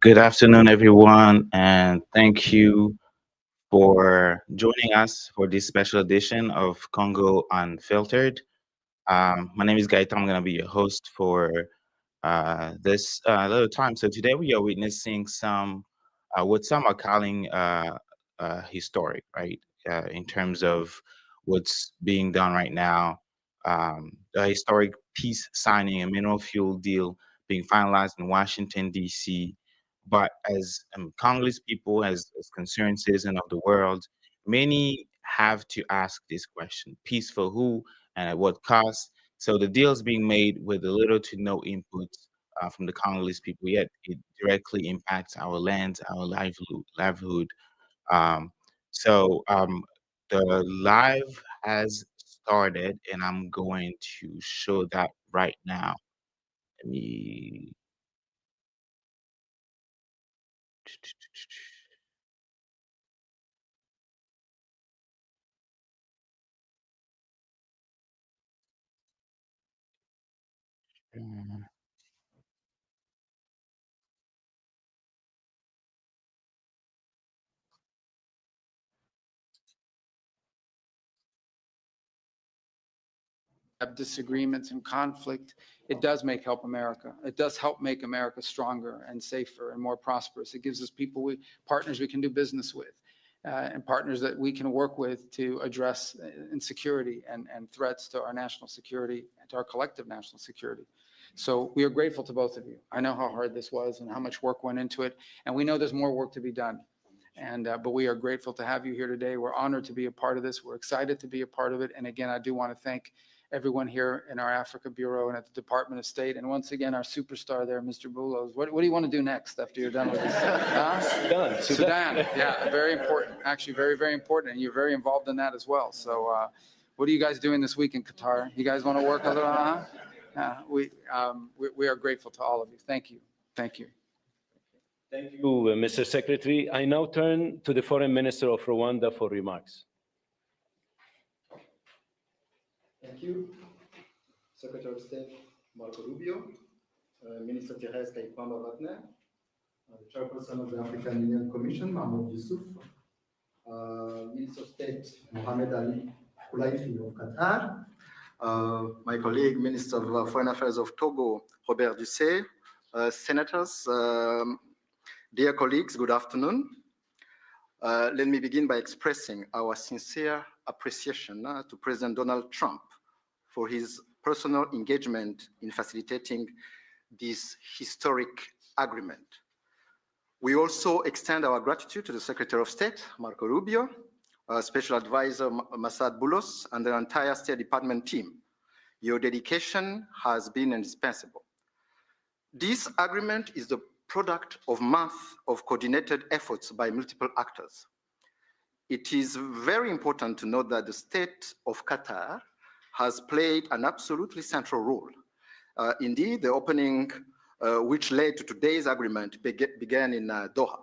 Good afternoon, everyone, and thank you for joining us for this special edition of Congo Unfiltered. My name is Gaita. I'm going to be your host for this little time. So today we are witnessing what some are calling historic, right? In terms of what's being done right now, the historic peace signing a mineral fuel deal being finalized in Washington, D.C. But as Congolese people, as concerned citizens of the world, many have to ask this question: peace for who and at what cost? So the deal is being made with a little to no input from the Congolese people, yet it directly impacts our lands, our livelihood. Um, so the live has started, and I'm going to show that right now. Let me. Have disagreements and conflict, it does help America. It does help make America stronger and safer and more prosperous. It gives us partners we can do business with, and partners that we can work with to address insecurity and threats to our national security and to our collective national security. So we are grateful to both of you. I know how hard this was and how much work went into it, and we know there's more work to be done. But we are grateful to have you here today. We're honored to be a part of this. We're excited to be a part of it. And again, I do want to thank everyone here in our Africa Bureau and at the Department of State. And once again, our superstar there, Mr. Bulos. What do you want to do next after you're done with this? Sudan. Yeah, very important. Actually, very, very important. And you're very involved in that as well. So what are you guys doing this week in Qatar? You guys want to work a little? We are grateful to all of you. Thank you. Thank you. Thank you, Mr. Secretary. I now turn to the Foreign Minister of Rwanda for remarks. Thank you, Secretary of State Marco Rubio, Minister Therese Kaikwamba Wagner, the Chairperson of the African Union Commission, Mahmoud Yusuf, Minister of State Mohamed Ali Koulaifi of Qatar, my colleague, Minister of Foreign Affairs of Togo, Robert Dussey, senators, dear colleagues, good afternoon. Let me begin by expressing our sincere appreciation to President Donald Trump for his personal engagement in facilitating this historic agreement. We also extend our gratitude to the Secretary of State, Marco Rubio, Special Advisor Massad Boulos, and the entire State Department team. Your dedication has been indispensable. This agreement is the product of months of coordinated efforts by multiple actors. It is very important to note that the State of Qatar has played an absolutely central role. Indeed, the opening, which led to today's agreement, began in Doha.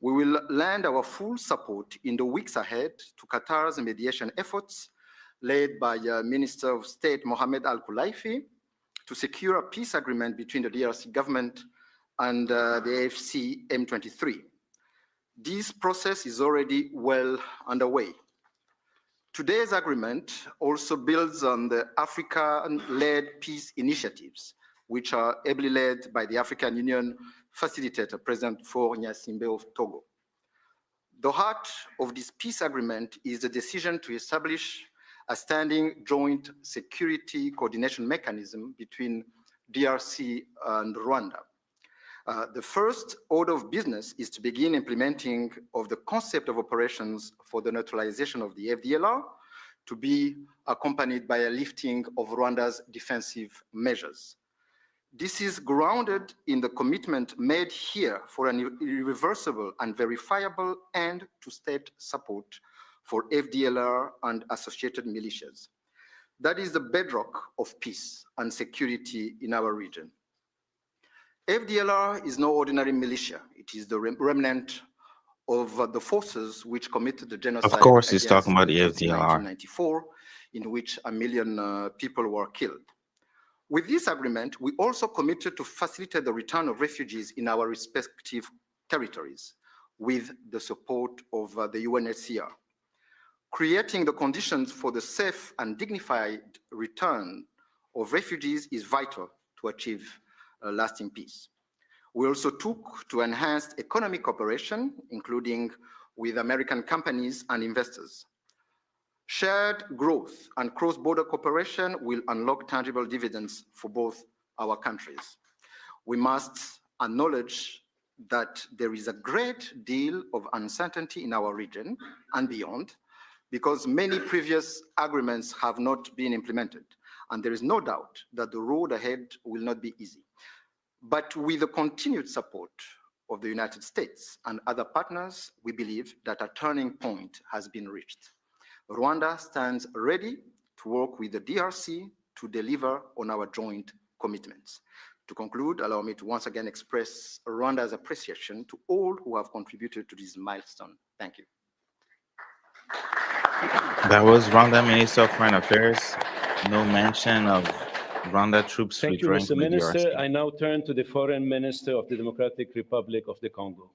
We will lend our full support in the weeks ahead to Qatar's mediation efforts, led by Minister of State Mohamed Al Koulaifi, to secure a peace agreement between the DRC government and the AFC M23. This process is already well underway. Today's agreement also builds on the African-led peace initiatives, which are ably led by the African Union facilitator, President Faure Gnassingbé of Togo. The heart of this peace agreement is the decision to establish a standing joint security coordination mechanism between DRC and Rwanda. The first order of business is to begin implementing of the concept of operations for the neutralization of the FDLR, to be accompanied by a lifting of Rwanda's defensive measures. This is grounded in the commitment made here for an irreversible and verifiable end to state support for FDLR and associated militias. That is the bedrock of peace and security in our region. FDLR is no ordinary militia. It is the remnant of the forces which committed the genocide Of course, he's against talking about the Hutus in FDLR. 1994, in which 1 million people were killed. With this agreement, we also committed to facilitate the return of refugees in our respective territories with the support of the UNHCR. Creating the conditions for the safe and dignified return of refugees is vital to achieve lasting peace. We also took to enhance economic cooperation, including with American companies and investors. Shared growth and cross-border cooperation will unlock tangible dividends for both our countries. We must acknowledge that there is a great deal of uncertainty in our region and beyond, because many previous agreements have not been implemented, and there is no doubt that the road ahead will not be easy. But with the continued support of the United States and other partners, we believe that a turning point has been reached. Rwanda stands ready to work with the DRC to deliver on our joint commitments. To conclude, allow me to once again express Rwanda's appreciation to all who have contributed to this milestone. Thank you. That was Rwanda Minister of Foreign Affairs. No mention of Rwanda troops Thank you, withdrawing Mr. from the Minister. DRC. I now turn to the Foreign Minister of the Democratic Republic of the Congo.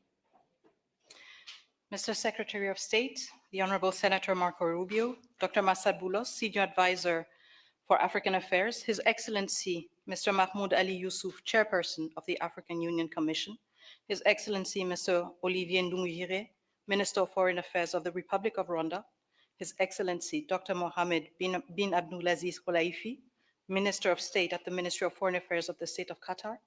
Mr. Secretary of State, the Honorable Senator Marco Rubio, Dr. Massad Boulos, Senior Advisor for African Affairs, His Excellency Mr. Mahmoud Ali Yusuf, Chairperson of the African Union Commission, His Excellency Mr. Olivier Nduhungirehe, Minister of Foreign Affairs of the Republic of Rwanda, His Excellency Dr. Mohamed bin Abdulaziz Kolaifi, Minister of State at the Ministry of Foreign Affairs of the State of Qatar,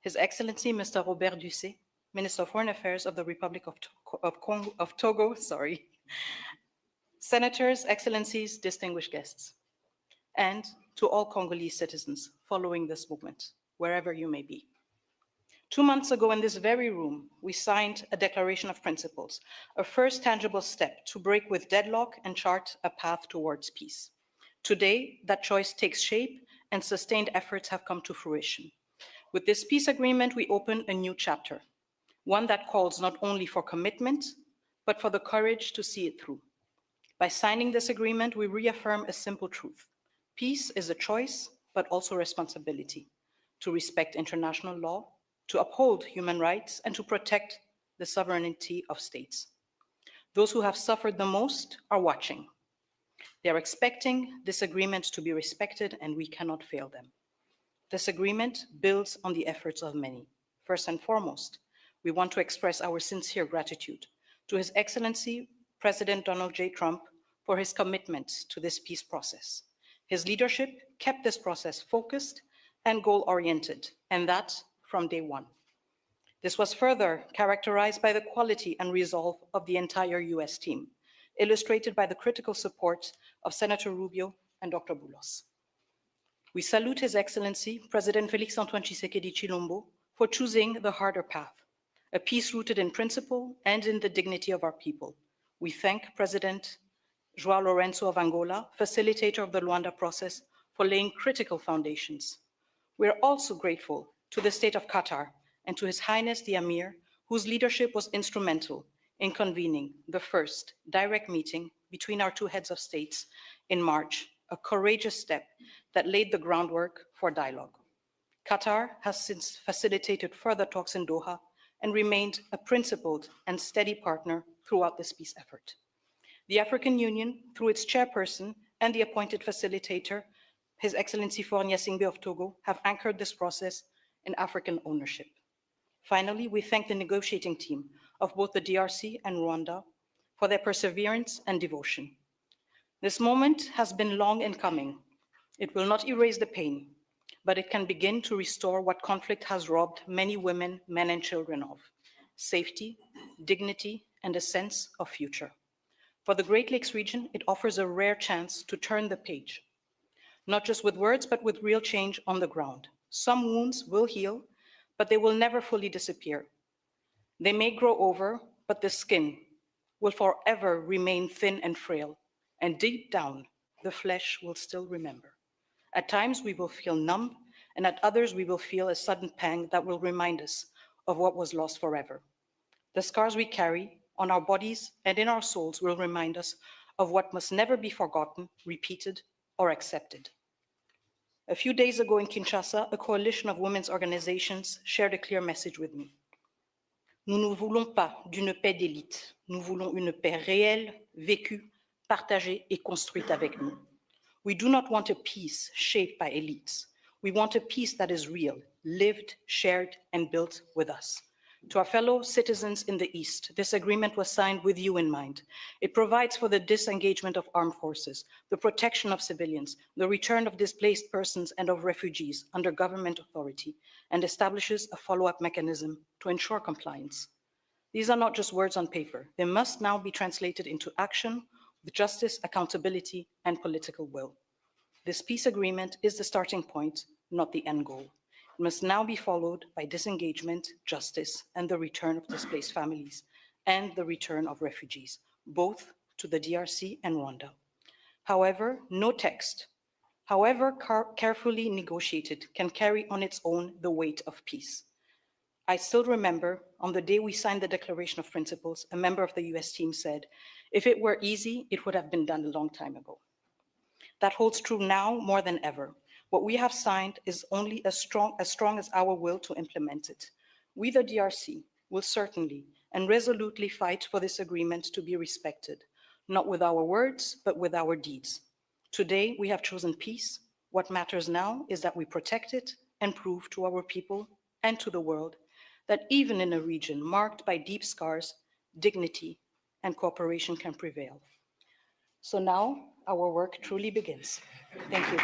His Excellency Mr. Robert Dussé, Minister of Foreign Affairs of the Republic of Togo, Senators, Excellencies, distinguished guests, and to all Congolese citizens following this movement, wherever you may be. 2 months ago in this very room, we signed a declaration of principles, a first tangible step to break with deadlock and chart a path towards peace. Today, that choice takes shape and sustained efforts have come to fruition. With this peace agreement, we open a new chapter, one that calls not only for commitment, but for the courage to see it through. By signing this agreement, we reaffirm a simple truth. Peace is a choice, but also responsibility, to respect international law, to uphold human rights, and to protect the sovereignty of states. Those who have suffered the most are watching. They are expecting this agreement to be respected, and we cannot fail them. This agreement builds on the efforts of many. First and foremost, we want to express our sincere gratitude to His Excellency President Donald J. Trump for his commitment to this peace process. His leadership kept this process focused and goal-oriented, and that from day one. This was further characterized by the quality and resolve of the entire US team, illustrated by the critical support of Senator Rubio and Dr. Boulos. We salute His Excellency President Félix-Antoine Tshisekedi Chilombo for choosing the harder path, a peace rooted in principle and in the dignity of our people. We thank President João Lourenço of Angola, facilitator of the Luanda process, for laying critical foundations. We are also grateful to the State of Qatar and to His Highness the Emir, whose leadership was instrumental in convening the first direct meeting between our two heads of states in March, a courageous step that laid the groundwork for dialogue. Qatar has since facilitated further talks in Doha and remained a principled and steady partner throughout this peace effort. The African Union, through its chairperson and the appointed facilitator, His Excellency Faure Gnassingbé of Togo, have anchored this process in African ownership. Finally, we thank the negotiating team of both the DRC and Rwanda for their perseverance and devotion. This moment has been long in coming. It will not erase the pain, but it can begin to restore what conflict has robbed many women, men, and children of: safety, dignity, and a sense of future. For the Great Lakes region, it offers a rare chance to turn the page, not just with words, but with real change on the ground. Some wounds will heal, but they will never fully disappear. They may grow over, but the skin will forever remain thin and frail, and deep down, the flesh will still remember. At times, we will feel numb, and at others, we will feel a sudden pang that will remind us of what was lost forever. The scars we carry on our bodies and in our souls will remind us of what must never be forgotten, repeated, or accepted. A few days ago in Kinshasa, a coalition of women's organizations shared a clear message with me. Nous ne voulons pas d'une paix d'élite, nous voulons une paix réelle, vécue, partagée et construite avec nous. We do not want a peace shaped by elites. We want a peace that is real, lived, shared, and built with us. To our fellow citizens in the East, this agreement was signed with you in mind. It provides for the disengagement of armed forces, the protection of civilians, the return of displaced persons and of refugees under government authority, and establishes a follow-up mechanism to ensure compliance. These are not just words on paper. They must now be translated into action with justice, accountability, and political will. This peace agreement is the starting point, not the end goal. It must now be followed by disengagement, justice, and the return of displaced families, and the return of refugees, both to the DRC and Rwanda. However, no text, however carefully negotiated, can carry on its own the weight of peace. I still remember on the day we signed the Declaration of Principles, a member of the US team said, if it were easy, it would have been done a long time ago. That holds true now more than ever. What we have signed is only as strong as our will to implement it. We, the DRC, will certainly and resolutely fight for this agreement to be respected, not with our words, but with our deeds. Today, we have chosen peace. What matters now is that we protect it and prove to our people and to the world that even in a region marked by deep scars, dignity and cooperation can prevail. So now our work truly begins. Thank you.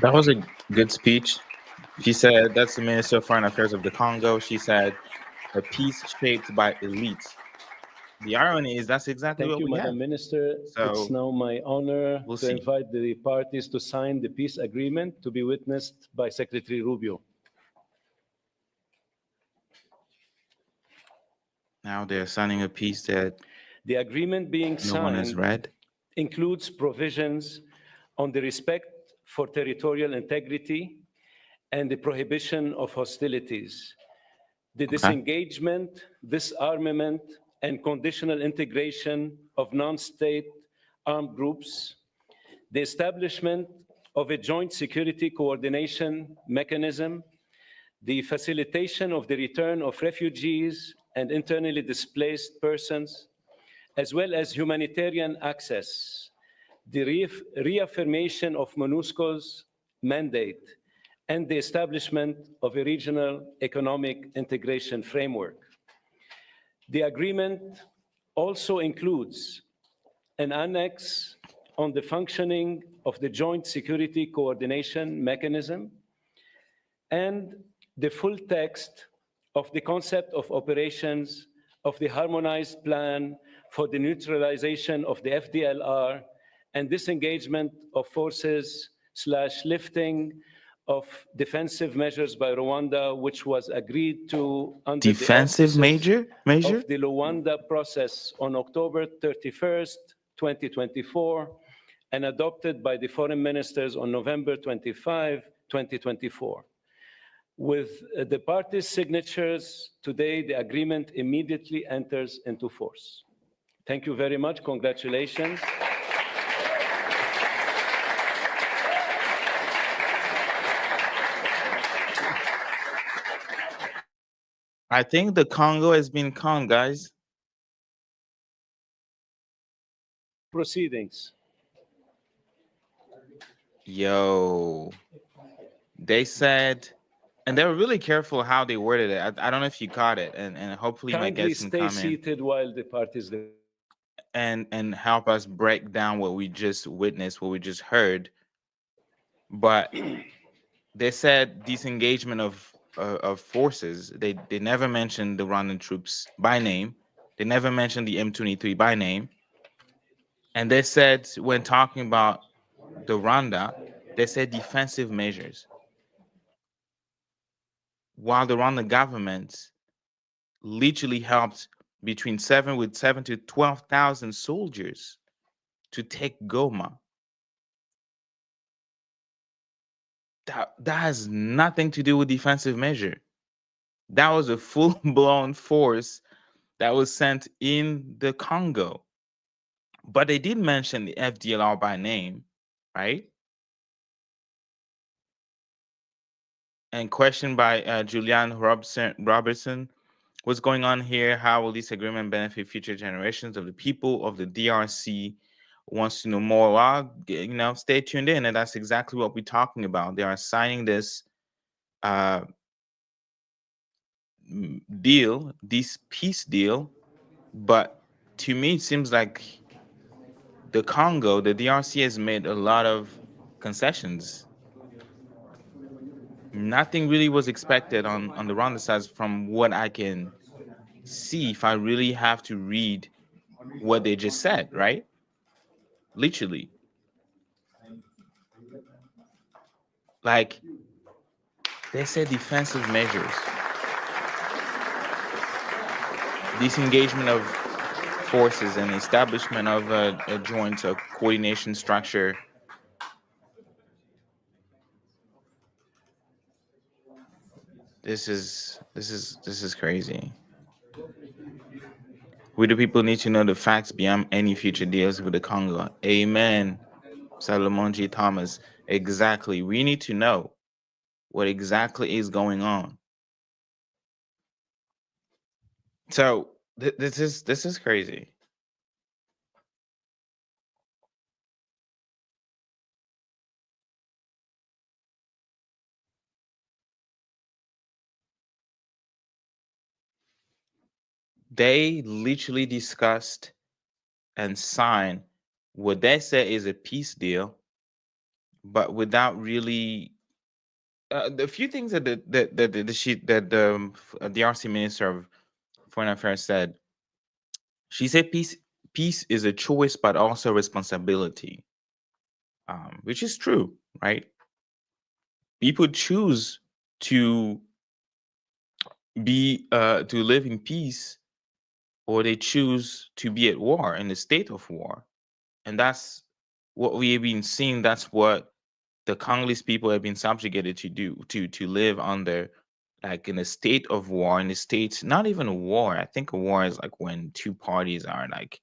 That was a good speech. She said, that's the Minister of Foreign Affairs of the Congo. She said, a peace shaped by elites. The irony is that's exactly Thank what you, we have. Madam Minister. It's So now my honor we'll to see. invite the parties to sign the peace agreement to be witnessed by Secretary Rubio. Now they're signing a piece that The agreement being no one has signed read. includes provisions on the respect for territorial integrity and the prohibition of hostilities, the disengagement, disarmament, and conditional integration of non-state armed groups, the establishment of a joint security coordination mechanism, the facilitation of the return of refugees and internally displaced persons, as well as humanitarian access, the reaffirmation of MONUSCO's mandate, and the establishment of a regional economic integration framework. The agreement also includes an annex on the functioning of the Joint Security Coordination Mechanism and the full text of the concept of operations of the Harmonized Plan for the Neutralization of the FDLR and disengagement of forces / lifting of defensive measures by Rwanda, which was agreed to under the Defensive auspices measure? of the Luanda process on October 31st, 2024, and adopted by the foreign ministers on November 25, 2024. With the parties' signatures today, the agreement immediately enters into force. Thank you very much. Congratulations. I think the Congo has been calm, guys. Proceedings. Yo, they said, and they were really careful how they worded it. I don't know if you caught it, and hopefully my Kindly guests can stay come in seated while the parties. and help us break down what we just witnessed, what we just heard. But they said disengagement of forces. They never mentioned the Rwandan troops by name. They never mentioned the M23 by name. And they said when talking about the Rwanda, they said defensive measures. While the Rwandan government literally helped between 7 to 12,000 soldiers to take Goma. That has nothing to do with defensive measure. That was a full-blown force that was sent in the Congo. But they did mention the FDLR by name, right? And questioned by Julian Robertson, what's going on here? How will this agreement benefit future generations of the people of the DRC? Wants to know more? Well, stay tuned in, and that's exactly what we're talking about. They are signing this uh, deal, this peace deal, but to me, it seems like the Congo, the DRC, has made a lot of concessions. Nothing really was expected on the Rwanda side from what I can see if I really have to read what they just said, right? Literally. Like they said defensive measures, disengagement of forces and establishment of a joint coordination structure. This is crazy. We the people need to know the facts beyond any future deals with the Congo. Amen. Salomon G. Thomas. Exactly. We need to know what exactly is going on. So this is crazy. They literally discussed and signed what they say is a peace deal, but without really the few things that the RC Minister of Foreign Affairs said. She said peace is a choice, but also responsibility, which is true, right? People choose to to live in peace, or they choose to be at war in a state of war, and that's what we have been seeing. That's what the Congolese people have been subjugated to do, to live under, like in a state of war, in a state, not even a war. I think a war is like when two parties are like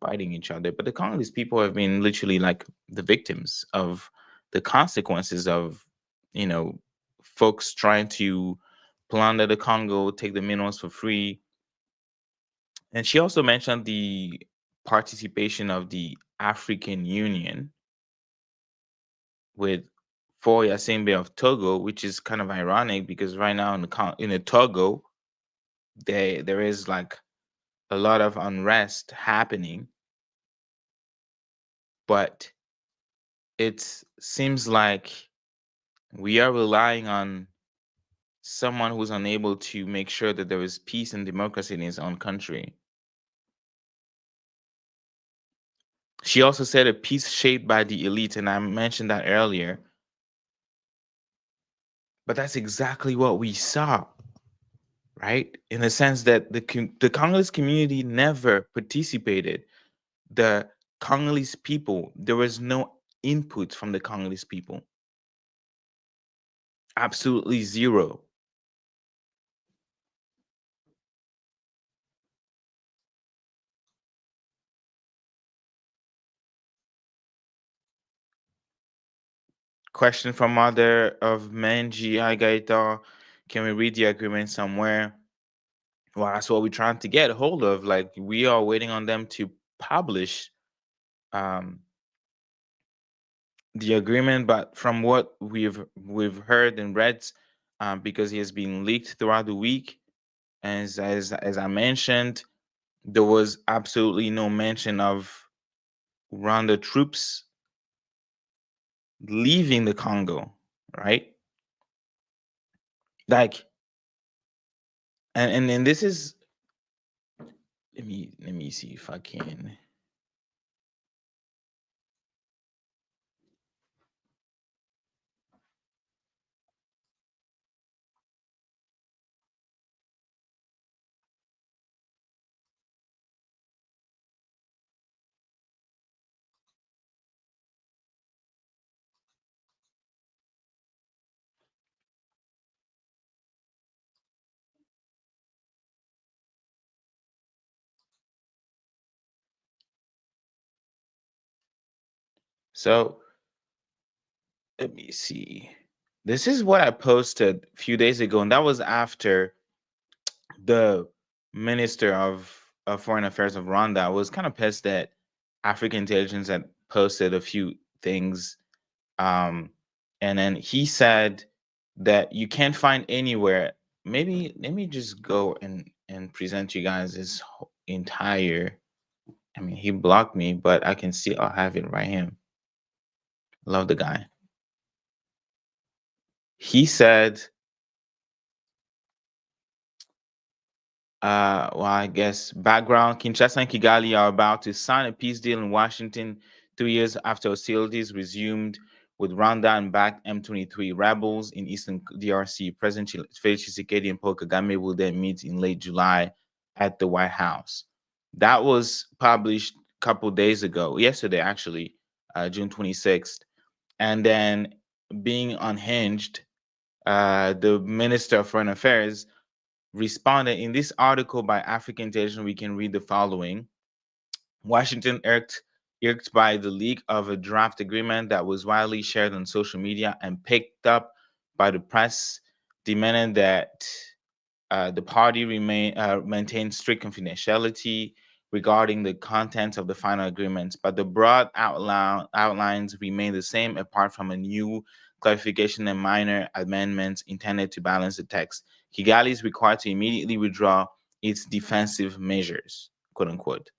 fighting each other. But the Congolese people have been literally like the victims of the consequences of, you know, folks trying to plunder the Congo, take the minerals for free. And she also mentioned the participation of the African Union with for Yasimbe of Togo, which is kind of ironic because right now in the Togo, there is like a lot of unrest happening, but it seems like we are relying on someone who's unable to make sure that there is peace and democracy in his own country. She also said a peace shaped by the elite, and I mentioned that earlier. But that's exactly what we saw, right? In the sense that the Congolese community never participated. The Congolese people, there was no input from the Congolese people. Absolutely zero. Question from Mother of Menji Agaito. Can we read the agreement somewhere? Well, that's what we're trying to get a hold of. Like we are waiting on them to publish um, the agreement, but from what we've heard and read, because he has been leaked throughout the week, as I mentioned, there was absolutely no mention of Rwanda troops leaving the Congo, right? Like, and this is, let me see if I can. So let me see. This is what I posted a few days ago, and that was after the Minister of Foreign Affairs of Rwanda was kind of pissed that African intelligence had posted a few things. Um, and then he said that you can't find anywhere. Maybe let me just go and present you guys his entire. I mean, he blocked me, but I can see I'll have it right here. Love the guy. He said, well, I guess background: Kinshasa and Kigali are about to sign a peace deal in Washington 3 years after hostilities resumed with Rwanda and backed M23 rebels in eastern DRC. President Felix Tshisekedi and Paul Kagame will then meet in late July at the White House. That was published a couple days ago, yesterday actually, June 26th. And then being unhinged, the Minister of Foreign Affairs responded in this article by African Intelligence. We can read the following: Washington irked by the leak of a draft agreement that was widely shared on social media and picked up by the press, demanded that the party maintain strict confidentiality regarding the contents of the final agreements, but the broad outlines remain the same apart from a new clarification and minor amendments intended to balance the text. Kigali is required to immediately withdraw its defensive measures, quote unquote.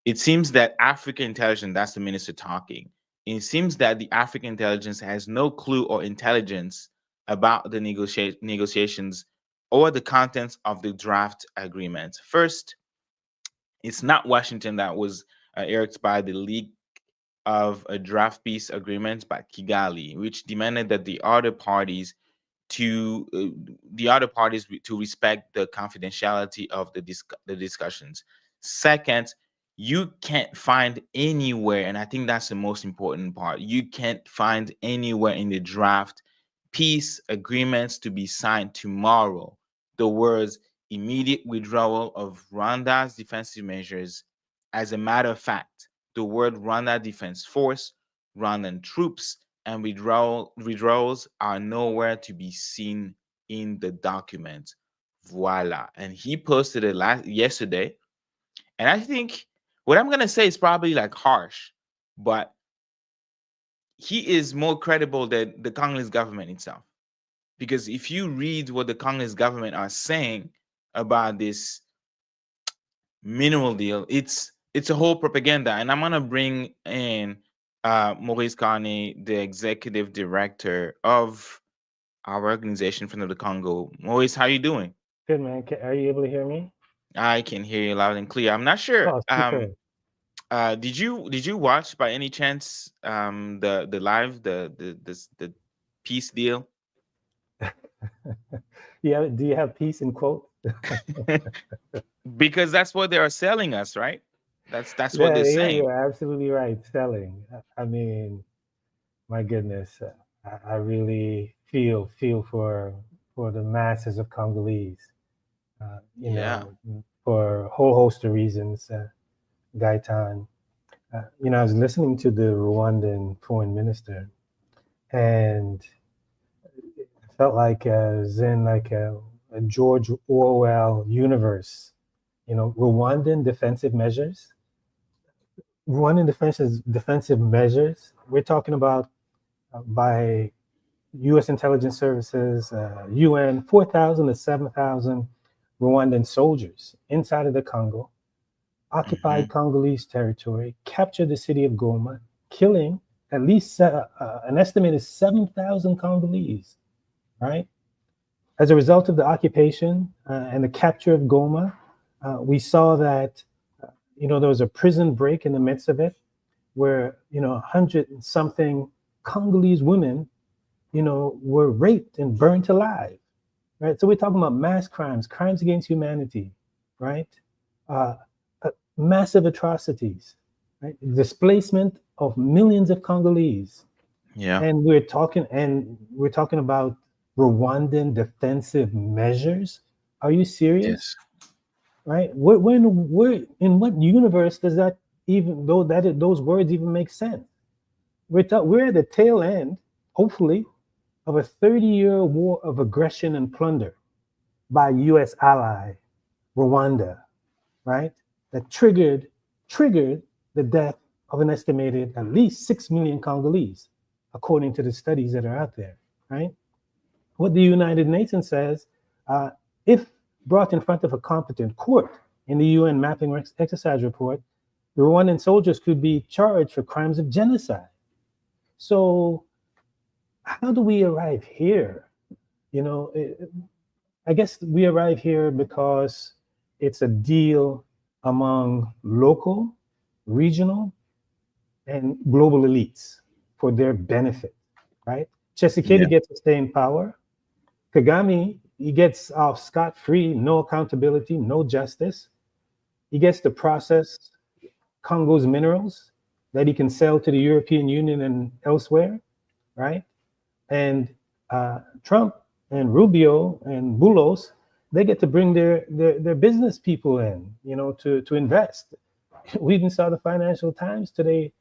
It seems that African intelligence, that's the minister talking, it seems that the African intelligence has no clue or intelligence about the negotiations or the contents of the draft agreement. First, it's not Washington that was irked by the leak of a draft peace agreement, but Kigali, which demanded that the other parties to respect the confidentiality of the discussions. Second, you can't find anywhere, and I think that's the most important part. You can't find anywhere in the draft peace agreements to be signed tomorrow the words immediate withdrawal of Rwanda's defensive measures. As a matter of fact, the word Rwanda Defense Force, Rwandan troops, and withdrawals are nowhere to be seen in the document. Voila. And he posted it yesterday. And I think what I'm gonna say is probably like harsh, but he is more credible than the Congolese government itself. Because if you read what the Congolese government are saying about this mineral deal, it's a whole propaganda. And I'm gonna bring in Maurice Carney, the executive director of our organization, Friend of the Congo. Maurice, how you doing? Good, man. Are you able to hear me? I can hear you loud and clear. I'm not sure. Oh, super. Did you watch by any chance the live the peace deal? Yeah. Do you have peace in quote? Because that's what they are selling us, right? That's what Yeah, they're yeah, saying. you're absolutely right. Selling. I mean, my goodness, I really feel for the masses of Congolese. You Yeah. know, for a whole host of reasons. Gaitan. I was listening to the Rwandan foreign minister, and it felt like I was in like a George Orwell universe. Rwandan defensive measures. Rwandan defensive measures. We're talking about by U.S. intelligence services, UN, 4,000 to 7,000 Rwandan soldiers inside of the Congo, occupied Hmm. Congolese territory, captured the city of Goma, killing at least an estimated 7,000 Congolese, right? As a result of the occupation and the capture of Goma, we saw that there was a prison break in the midst of it, where 100 and something Congolese women, were raped and burnt alive, right? So we're talking about mass crimes, crimes against humanity, right? Uh, Massive atrocities, right? Displacement of millions of Congolese, Yeah. and we're talking about Rwandan defensive measures. Are you serious? Yes. Right? Where in what universe does that even though that those words even make sense? we're at the tail end, hopefully, of a 30-year war of aggression and plunder by U.S. ally Rwanda, right? That triggered the death of an estimated at least 6 million Congolese, according to the studies that are out there, right? What the United Nations says, uh, if brought in front of a competent court in the UN mapping exercise report, the Rwandan soldiers could be charged for crimes of genocide. So how do we arrive here? You know, I guess we arrive here because it's a deal among local, regional, and global elites for their benefit, right? Yeah. Tshisekedi gets to stay in power. Kagame, he gets off scot-free, no accountability, no justice. He gets to process Congo's minerals that he can sell to the European Union and elsewhere, right? And Trump and Rubio and Bulos, they get to bring their business people in, to invest. We even saw the Financial Times today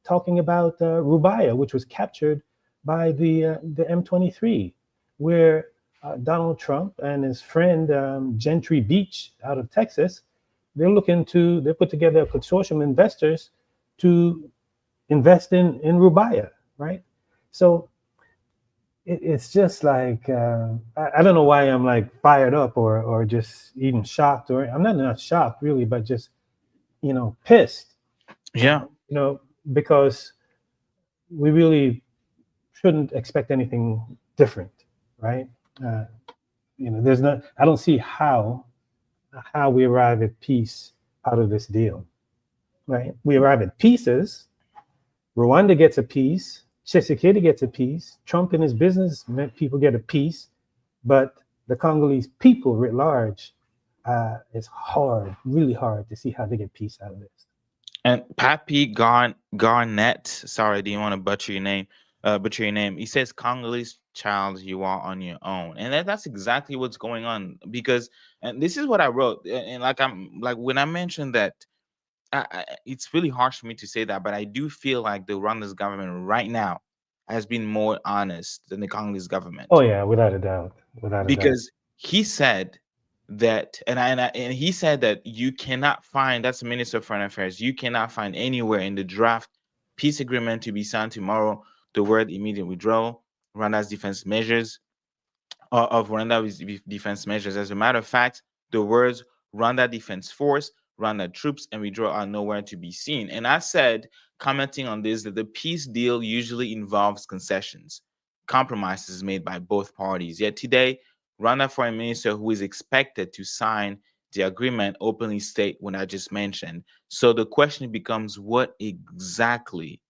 talking about Rubaya, which was captured by the M23, where Donald Trump and his friend Gentry Beach out of Texas, they put together a consortium of investors to invest in Rubaya, right? So it's just like I don't know why I'm like fired up or just even shocked, or I'm not shocked really, but just pissed, Yeah. because we really shouldn't expect anything different, right? Uh, there's not. I don't see how we arrive at peace out of this deal, right? We arrive at pieces. Rwanda gets a piece. Tshisekedi gets a piece. Trump and his business people get a piece, but the Congolese people writ large, it's hard, really hard to see how they get peace out of this. And Pappy Garnett, sorry, do you want to butcher your name? Butcher your name. He says, "Congolese child, you are on your own," and that's exactly what's going on. Because, and this is what I wrote, and like I'm like when I mentioned that, it's really harsh for me to say that, but I do feel like the Rwanda's government right now has been more honest than the Congolese Oh government, yeah, without a doubt, without a doubt. because he said that, and he said that you cannot find, that's the Minister of Foreign Affairs, you cannot find anywhere in the draft peace agreement to be signed tomorrow the word immediate withdrawal, Rwanda's defense measures, of Rwanda's defense measures. As a matter of fact, the words Rwanda Defense Force, Rwanda troops, and withdraw are nowhere to be seen. And I said, commenting on this, that the peace deal usually involves concessions, compromises made by both parties. Yet today, Rwanda Foreign Minister, who is expected to sign the agreement, openly state what I just mentioned. So the question becomes, what exactly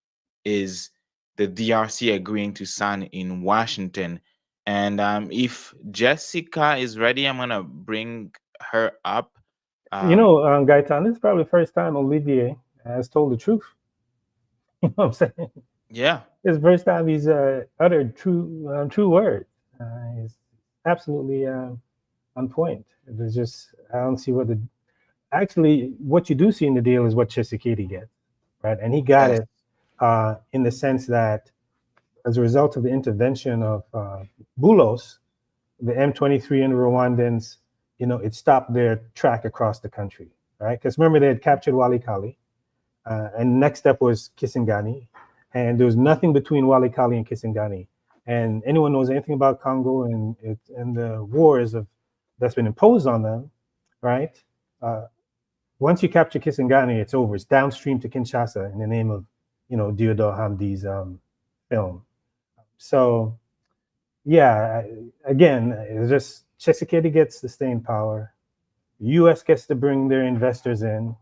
is the DRC agreeing to sign in Washington? And if Jessica is ready, I'm gonna bring her up. Um, Gaetan, this is probably the first time Olivier has told the truth. You know what I'm saying? yeah, It's the first time he's uttered true words. He's absolutely on point. There's just I don't see what you do see in the deal is what Chisekedi gets, right? And he got yes, it in the sense that as a result of the intervention of Bulos, the M23 and the Rwandans, it stopped their track across the country, right? Because remember they had captured Walikali, and next step was Kisangani, and there was nothing between Walikali and Kisangani. And anyone knows anything about Congo and the wars that's been imposed on them, right? Uh, Once you capture Kisangani, it's over. It's downstream to Kinshasa in the name of, Diodor Hamdi's film. So yeah, again, it's just Tshisekedi gets to stay in power. The U.S. gets to bring their investors in,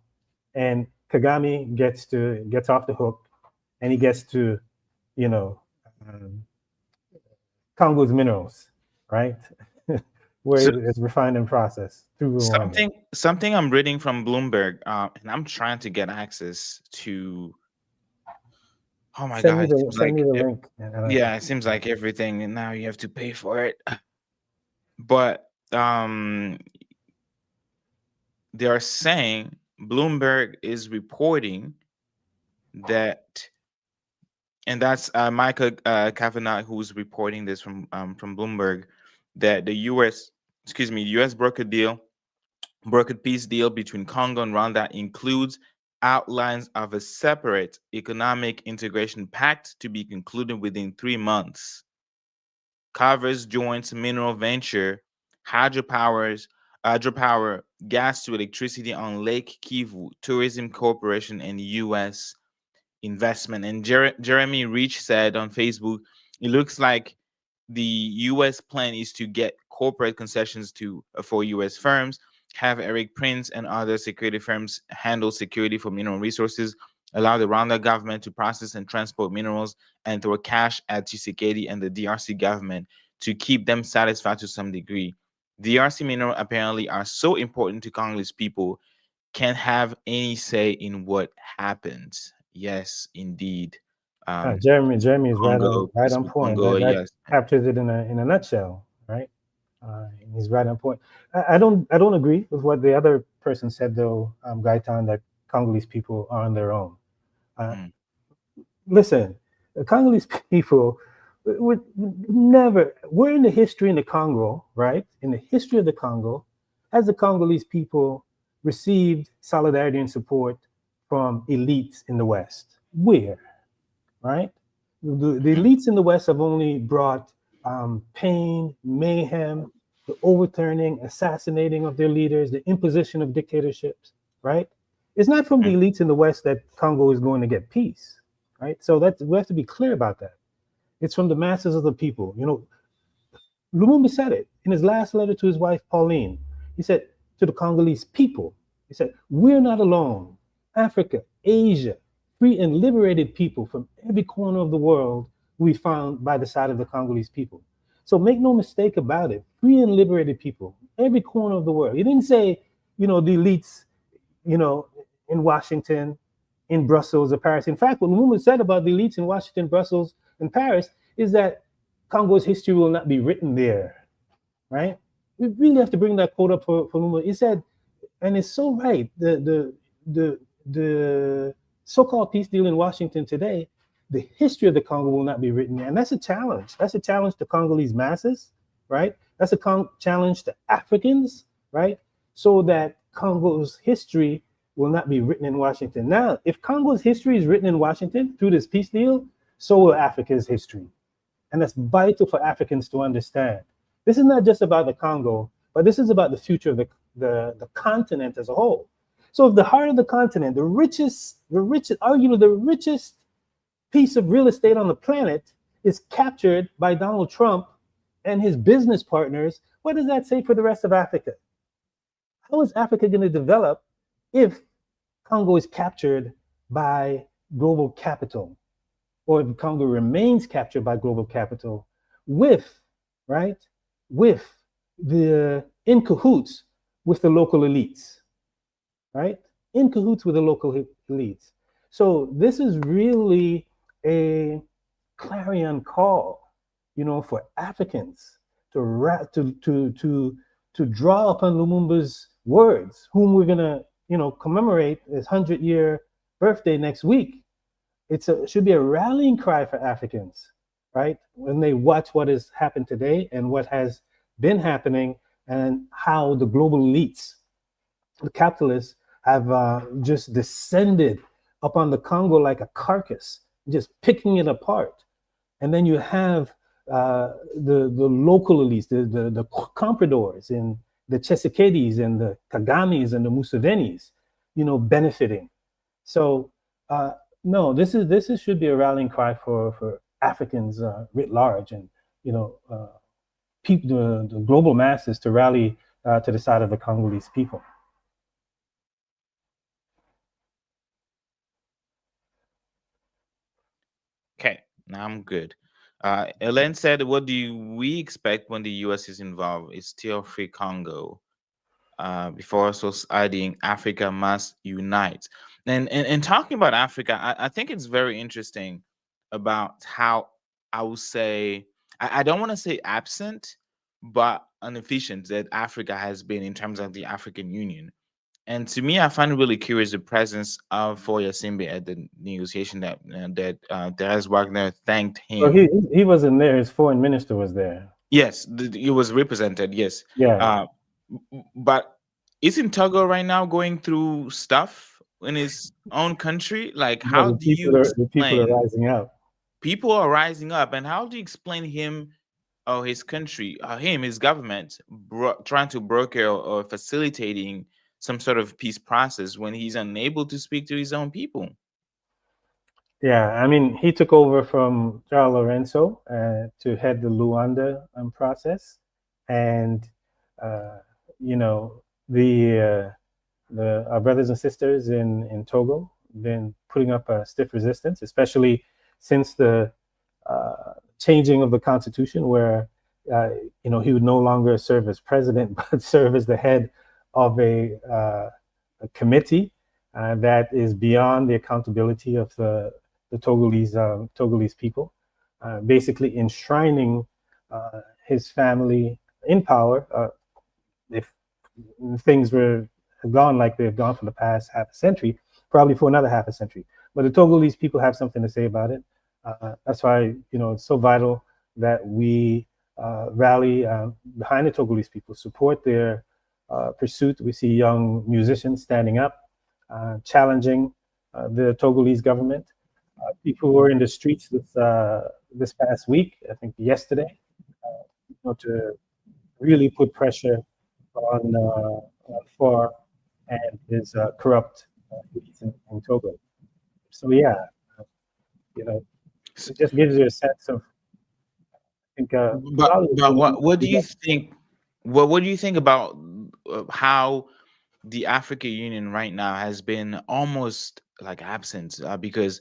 and Kagame gets off the hook, and he gets to, you know, um, Congo's minerals, right, so where it's refined and processed through Rwanda. something I'm reading from Bloomberg, and I'm trying to get access to. Oh my Send me God, it the seems send like me the link. And yeah, it seems like everything, and now you have to pay for it. But they are saying Bloomberg is reporting that And that's Micah Kavanagh, who's reporting this from Bloomberg, that the U.S. excuse me, U.S. brokered peace deal between Congo and Rwanda includes outlines of a separate economic integration pact to be concluded within 3 months. Covers joint mineral venture, hydropowers, hydropower, gas to electricity on Lake Kivu, tourism corporation, and U.S. investment. And Jeremy Rich said on Facebook, it looks like the U.S. plan is to get corporate concessions to for U.S. firms, have Eric Prince and other security firms handle security for mineral resources, allow the Rwanda government to process and transport minerals, and throw cash at Tshisekedi and the DRC government to keep them satisfied to some degree. DRC minerals apparently are so important to Congolese people can't have any say in what happens. Yes, indeed. Um, Jeremy is Congo, right on peaceful point. Congo, That yes. captures it in a nutshell, right? He's right on point. I don't agree with what the other person said though, Gaitan, that Congolese people are on their own. Uh, Mm, Listen, the Congolese people would never. We're in the history in the Congo, right? In the history of the Congo, as the Congolese people received solidarity and support from elites in the West. Where, right? The mhm, elites in the West have only brought pain, mayhem, the overturning, assassinating of their leaders, the imposition of dictatorships, right? It's not from the mm, elites in the West that Congo is going to get peace, right? So that we have to be clear about that. It's from the masses of the people. You know, Lumumba said it in his last letter to his wife, Pauline. He said to the Congolese people, he said, we're not alone. Africa, Asia, free and liberated people from every corner of the world we found by the side of the Congolese people. So make no mistake about it. Free and liberated people, every corner of the world. He didn't say, the elites, you know, in Washington, in Brussels or Paris. In fact, what Lumumba said about the elites in Washington, Brussels, and Paris is that Congo's history will not be written there, right? We really have to bring that quote up for Lumumba. He said, and it's so right. The so-called peace deal in Washington today, the history of the Congo will not be written there, and that's a challenge. That's a challenge to Congolese masses, right? That's a challenge to Africans, right? So that Congo's history will not be written in Washington. Now, if Congo's history is written in Washington through this peace deal, so will Africa's history. And that's vital for Africans to understand. This is not just about the Congo, but this is about the future of the continent as a whole. So if the heart of the continent, arguably the richest piece of real estate on the planet is captured by Donald Trump and his business partners, what does that say for the rest of Africa? How is Africa going to develop if Congo is captured by global capital? Or if Congo remains captured by global capital with, right, with the in cahoots with the local elites, right? In cahoots with the local elites. So this is really a clarion call, for Africans to draw upon Lumumba's words, whom we're gonna, commemorate his 100-year birthday next week. It should be a rallying cry for Africans, right? When they watch what has happened today and what has been happening, and how the global elites, the capitalists, have just descended upon the Congo like a carcass, just picking it apart. And then you have the local elites, the compradors and the Chesekedis and the Kagamis and the Musevenis, benefiting. So no, this should be a rallying cry for Africans writ large, and the global masses to rally to the side of the Congolese people. okay, now I'm good. Ellen said, "What do we expect when the U.S. is involved? It's still free Congo." Before also adding, Africa must unite. And talking about Africa, I think it's very interesting about how I would say I don't want to say absent, but inefficient that Africa has been in terms of the African Union. And to me, I find it really curious the presence of Foya Simbe at the negotiation that Teres Wagner thanked So him. he wasn't there. His foreign minister was there. Yes, it was represented. Yes, Yeah. uh, but isn't Togo right now going through stuff in his own country? Like, No, how do you the people are explain rising up. people are rising up, and how do you explain him or his country, his government, trying to broker or facilitating some sort of peace process when he's unable to speak to his own people? Yeah, I mean, he took over from João Lorenzo to head the Luanda process, and uh, you know the our brothers and sisters in Togo been putting up a stiff resistance, especially since the changing of the constitution, where he would no longer serve as president, but serve as the head of a committee that is beyond the accountability of the Togolese people, basically enshrining his family in power. If things were gone like they've gone for the past half a century, probably for another half a century. But the Togolese people have something to say about it. That's why it's so vital that we rally behind the Togolese people, support their pursuit. We see young musicians standing up, challenging the Togolese government. People who were in the streets this past week, I think yesterday, to really put pressure on Faure and his corrupt elites in Togo. So yeah, it just gives you a sense of, I think, But what do you think? What do you think about how the African Union right now has been almost like absent? Because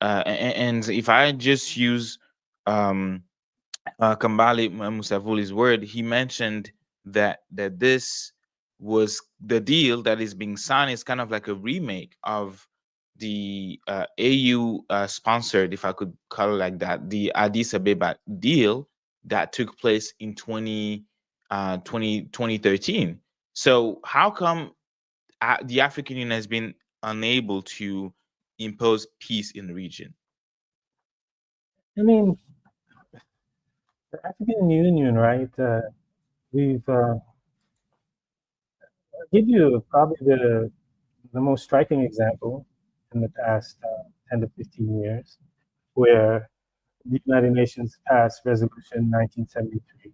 and if I just use um, Kambale Musavuli's word, he mentioned that this was the deal that is being signed is kind of like a remake of the AU sponsored, if I could call it like that, the Addis Ababa deal that took place in 2013. So how come the African Union has been unable to impose peace in the region? I mean, the African Union, right? We've I'll give you probably the most striking example in the past 10 to 15 years, where the United Nations passed Resolution 1973,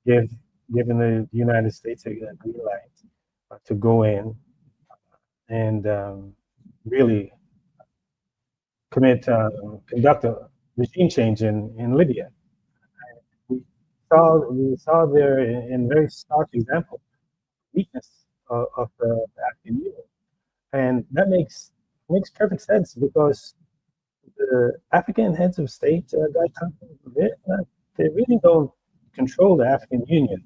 give, giving the United States a green light to go in and really conduct a regime change in Libya. We we saw there in very stark example weakness of the African Union, and that makes perfect sense because the African heads of state, they really don't control the African Union.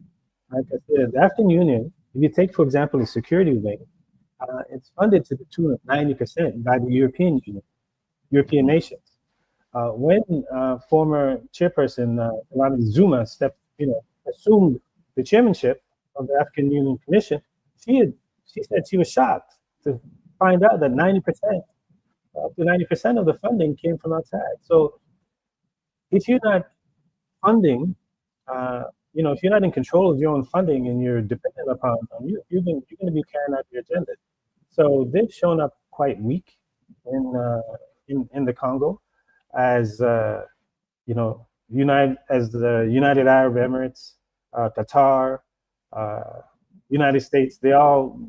Like I said, the African Union, if you take, for example, the security wing, it's funded to the tune of 90% by the European Union, European nations. When former chairperson Dlamini Zuma assumed the chairmanship of the African Union Commission, she said she was shocked to find out that 90%, up to 90% of the funding came from outside. So if you're not funding, if you're not in control of your own funding and you're dependent upon them, you're going to be carrying out your agenda. So they've shown up quite weak in the Congo, as as the United Arab Emirates, Qatar, uh, United States. They all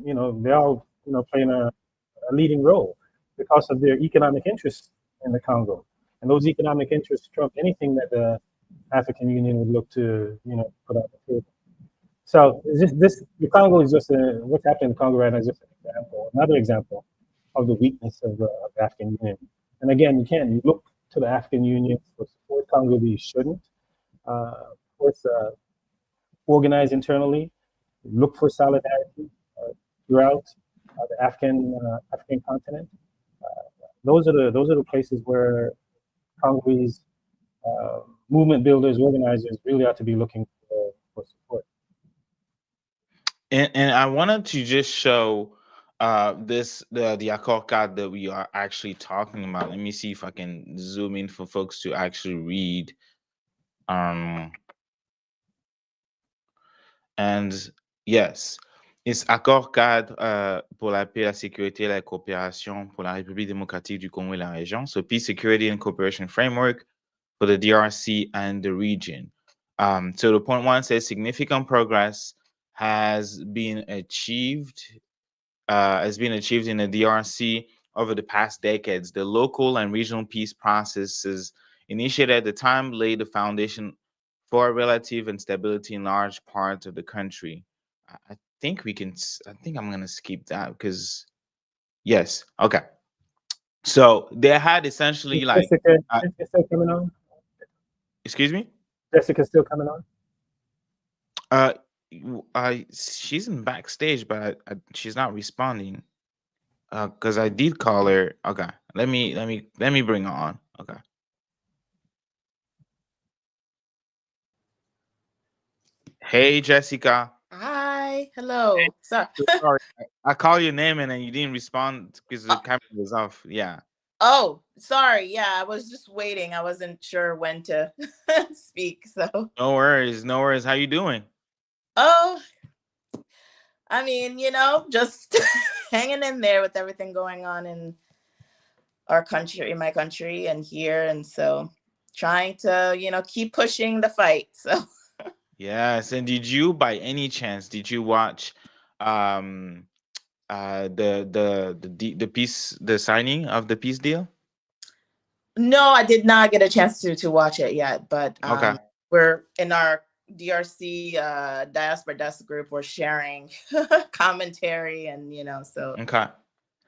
playing a leading role because of their economic interests in the Congo, and those economic interests trump anything that the African Union would look to put on the table. So it's just this the Congo is just what's happening in the Congo right now is just another example of the weakness of the African Union. And again, you look to the African Union for support. Congolese shouldn't. Of course, organize internally, look for solidarity throughout the African continent. Those are the places where Congolese movement builders, organizers really ought to be looking for support. And I wanted to just show the accord card that we are actually talking about. Let me see if I can zoom in for folks to actually read. Um, and yes, it's accord cadre pour la paix, la sécurité et la coopération pour la République démocratique du Congo et la région. So peace, security, and cooperation framework for the DRC and the region. So the point one says significant progress has been achieved in the DRC over the past decades. The local and regional peace processes initiated at the time laid the foundation for relative and stability in large parts of the country. I think we can. I think I'm gonna skip that because yes, okay. So they had essentially like, Jessica, uh, Jessica still coming on? excuse me. Jessica still coming on? Uh, she's in backstage, but she's not responding. Because I did call her. Okay, let me bring her on. Okay. Hey, Jessica. Hi, hello. So, So sorry, I called your name and then you didn't respond because the oh, camera was off. Yeah. oh, sorry. Yeah, I was just waiting. I wasn't sure when to speak. So, No worries. No worries. How you doing? oh, I mean, just hanging in there with everything going on in our country, in my country, and here, and so trying to, keep pushing the fight. So, Yes. And did you, by any chance, did you watch um the piece, the signing of the peace deal? no, I did not get a chance to watch it yet, but Okay. we're in our DRC diaspora desk group. We're sharing commentary, and so Okay.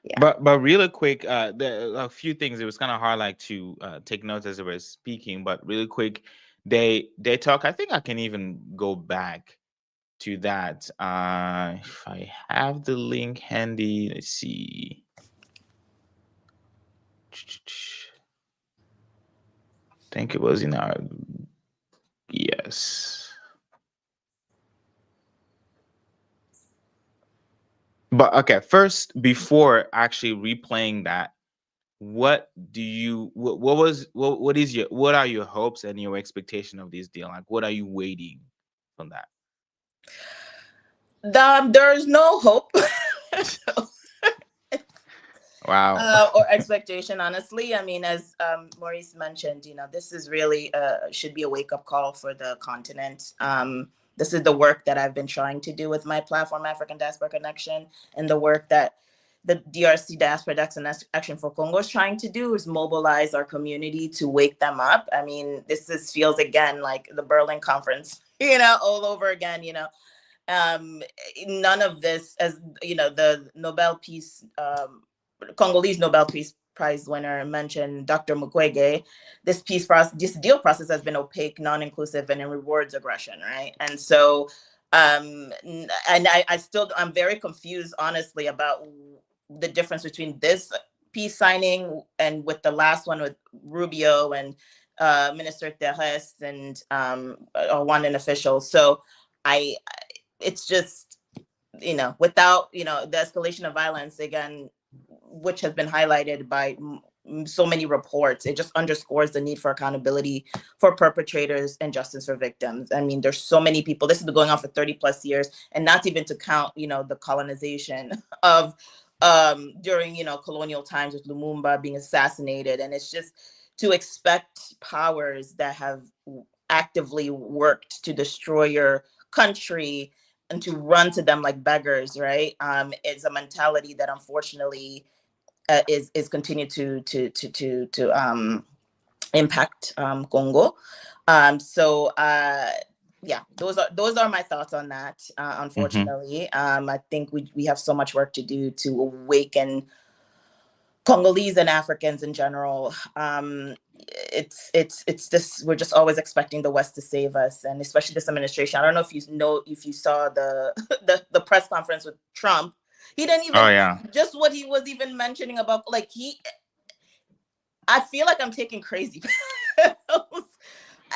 yeah. But really quick, there a few things. It was kind of hard, like to take notes as I was speaking. But really quick, they talk. I think I can even go back to that. If I have the link handy, let's see. I think it was in our, yes. But okay, first, before actually replaying that, what are your hopes and your expectation of this deal? Like, what are you waiting from that? There's no hope Wow. or expectation, honestly. I mean, as Maurice mentioned, this is really should be a wake-up call for the continent. This is the work that I've been trying to do with my platform, African Diaspora Connection, and the work that the DRC Diaspora Action for Congo is trying to do is mobilize our community to wake them up. I mean, feels again like the Berlin Conference, all over again. None of this, as the Nobel Peace Congolese Nobel Peace Prize winner mentioned, Dr. Mukwege, this deal process has been opaque, non-inclusive, and it rewards aggression, right? And so, and I'm very confused, honestly, about the difference between this peace signing and with the last one with Rubio and Minister Terres and Rwandan officials. So, I, it's just, without, the escalation of violence again, which has been highlighted by so many reports, it just underscores the need for accountability for perpetrators and justice for victims. I mean, there's so many people. This has been going on for 30 plus years, and not even to count, the colonization of during, colonial times with Lumumba being assassinated. And it's just to expect powers that have actively worked to destroy your country and to run to them like beggars, right? It's a mentality that unfortunately is continued to impact Congo. Yeah, those are my thoughts on that. Hmm. Unfortunately, I think we have so much work to do to awaken Congolese and Africans in general. It's just, we're just always expecting the West to save us, and especially this administration. I don't know if you saw the the press conference with Trump. He didn't Oh even, yeah. just what he was even mentioning about, like, I feel like I'm taking crazy pills.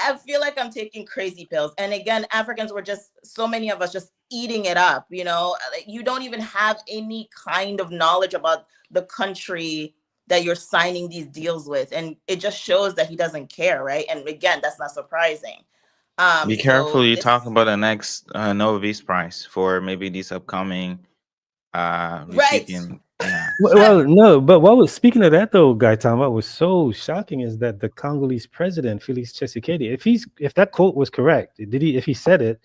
I feel like I'm taking crazy pills. And again, Africans were just, so many of us just eating it up, you know? Like, you don't even have any kind of knowledge about the country that you're signing these deals with. And it just shows that he doesn't care, right? And again, that's not surprising. Be So careful, you this, talk about the next Nobel Peace Prize for maybe this upcoming right. recipient. Yeah. Well, no, but what was speaking of that though, Guy Tom, what was so shocking is that the Congolese president, Felix Tshisekedi, if that quote was correct, if he said it,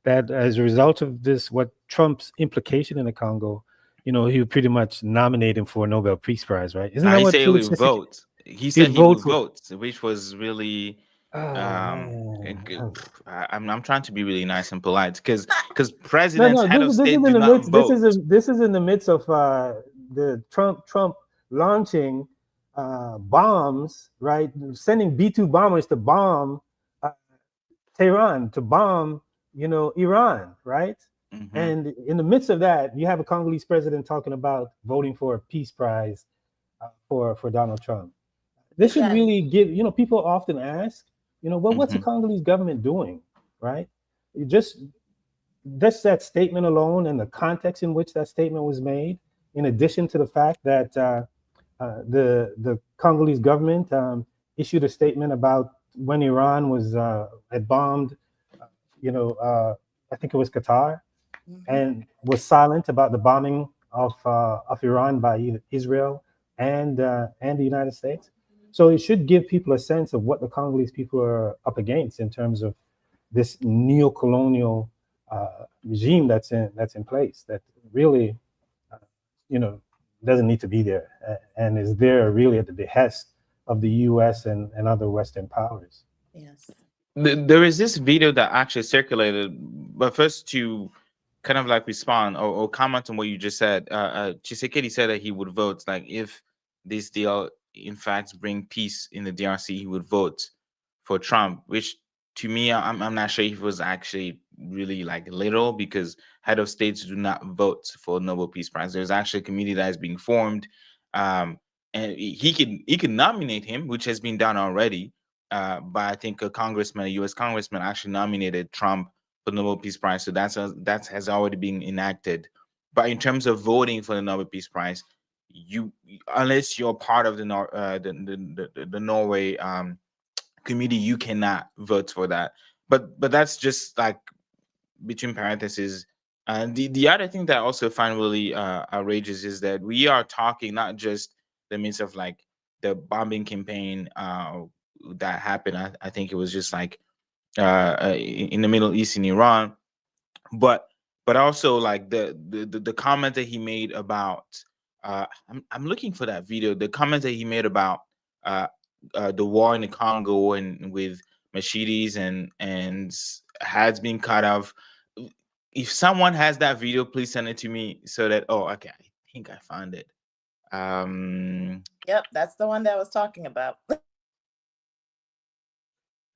that as a result of this, what Trump's implication in the Congo, he would pretty much nominate him for a Nobel Peace Prize, right? Isn't that He what said he Felix would Tshisekedi? vote. He He'd said he vote would for. vote, which was really Oh it- man. I'm trying to be really nice and polite because Not, No, presidents, no, head of this is state in do the not midst. vote. This is in the midst of the Trump launching bombs, right? Sending B-2 bombers to bomb uh, Tehran, to bomb, Iran, right? Hmm. And in the midst of that, you have a Congolese president talking about voting for a peace prize for Donald Trump. This should again, really give, people often ask, well, what's the Hmm. Congolese government doing, right? You just that statement alone and the context in which that statement was made, in addition to the fact that the Congolese government issued a statement about when Iran had bombed, I think it was Qatar, mhm, and was silent about the bombing of Iran by either Israel and the United States. So it should give people a sense of what the Congolese people are up against in terms of this neo-colonial regime that's in place that really, uh, you know, doesn't need to be there and is there really at the behest of the U.S. and other Western powers. yes. There is this video that actually circulated, but first to kind of like respond or comment on what you just said. Chisekedi said that he would vote, like if this deal in fact bring peace in the DRC, he would vote for Trump. Which to me, I'm not sure if it was actually really like literal because head of states do not vote for Nobel Peace Prize. There's actually a committee that is being formed, um, and he can nominate him, which has been done already. But I think a U.S. congressman, actually nominated Trump for the Nobel Peace Prize. So that has already been enacted. But in terms of voting for the Nobel Peace Prize, you unless you're part of the Norway committee, you cannot vote for that. But that's just like between parentheses. And the other thing that I also find really outrageous is that we are talking not just the midst of like the bombing campaign that happened. I think it was just like in the Middle East in Iran, but also like the comment that he made about I'm looking for that video. The comment that he made about uh, the war in the Congo and with machetes and heads being cut off. If someone has that video, please send it to me so that okay, I think I found it. Um, Yep, that's the one that I was talking about.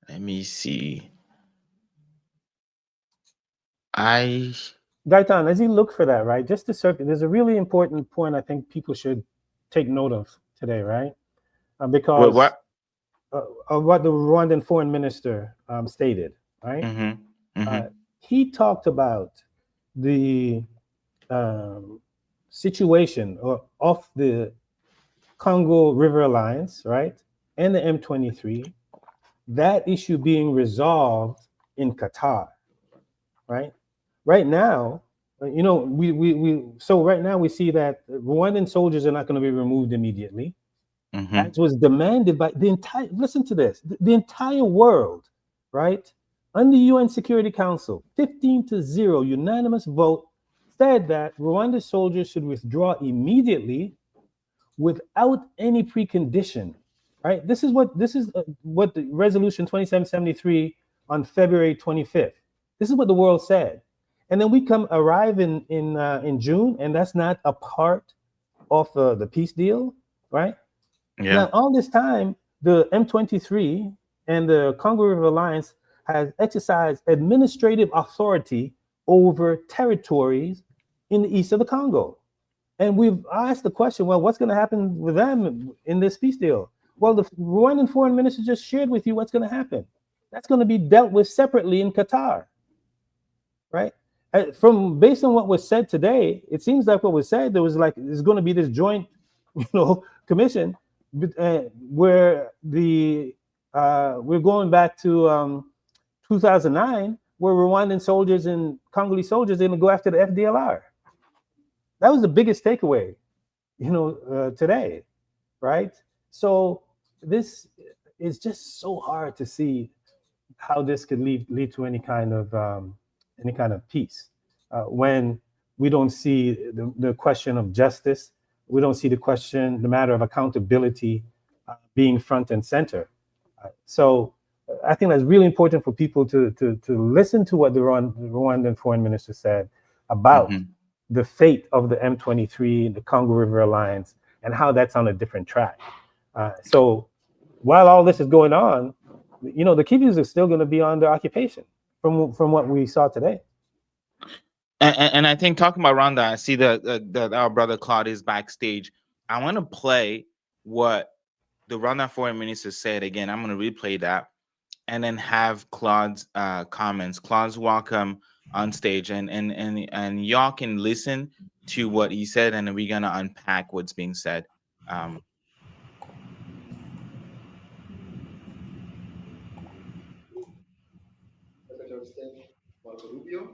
Let me see. I Gaitan, as you look for that, right, just to circle, there's a really important point I think people should take note of today, right? Because what? of what the Rwandan foreign minister stated, right? Mm-hmm. Mm-hmm. Uh, he talked about the um, situation of the Congo River Alliance, right, and the M23, that issue being resolved in Qatar, right? Right now, so right now we see that Rwandan soldiers are not going to be removed immediately, Mm-hmm. as was demanded by the entire, listen to this, the entire world, right? On the UN Security Council, 15-0 unanimous vote said that Rwanda soldiers should withdraw immediately without any precondition, right? This is what the resolution 2773 on February 25th. This is what the world said. And then we arrive in June, and that's not a part of the peace deal, right? Yeah. Now, all this time, the M23 and the Congo River Alliance has exercised administrative authority over territories in the east of the Congo. And we've asked the question, well, what's going to happen with them in this peace deal? Well, the Rwandan foreign minister just shared with you what's going to happen. That's going to be dealt with separately in Qatar, right? From based on what was said today, it seems like what was said, there was like there's going to be this joint, commission, where we're going back to 2009, where Rwandan soldiers and Congolese soldiers are going to go after the FDLR. That was the biggest takeaway, today, right? So this is just so hard to see how this could lead to any kind of peace when we don't see the question of justice, we don't see the matter of accountability being front and center. So I think that's really important for people to listen to what the Rwandan foreign minister said about the fate of the M23, the Congo River Alliance, and how that's on a different track. So while all this is going on, the Kivus are still going to be under occupation from what we saw today. And I think talking about Rwanda, I see that our brother Claude is backstage. I want to play what the Rwanda foreign minister said again. I'm going to replay that and then have Claude's comments. Claude's welcome on stage, and y'all can listen to what he said, and then we're going to unpack what's being said. Secretary of State Marco Rubio,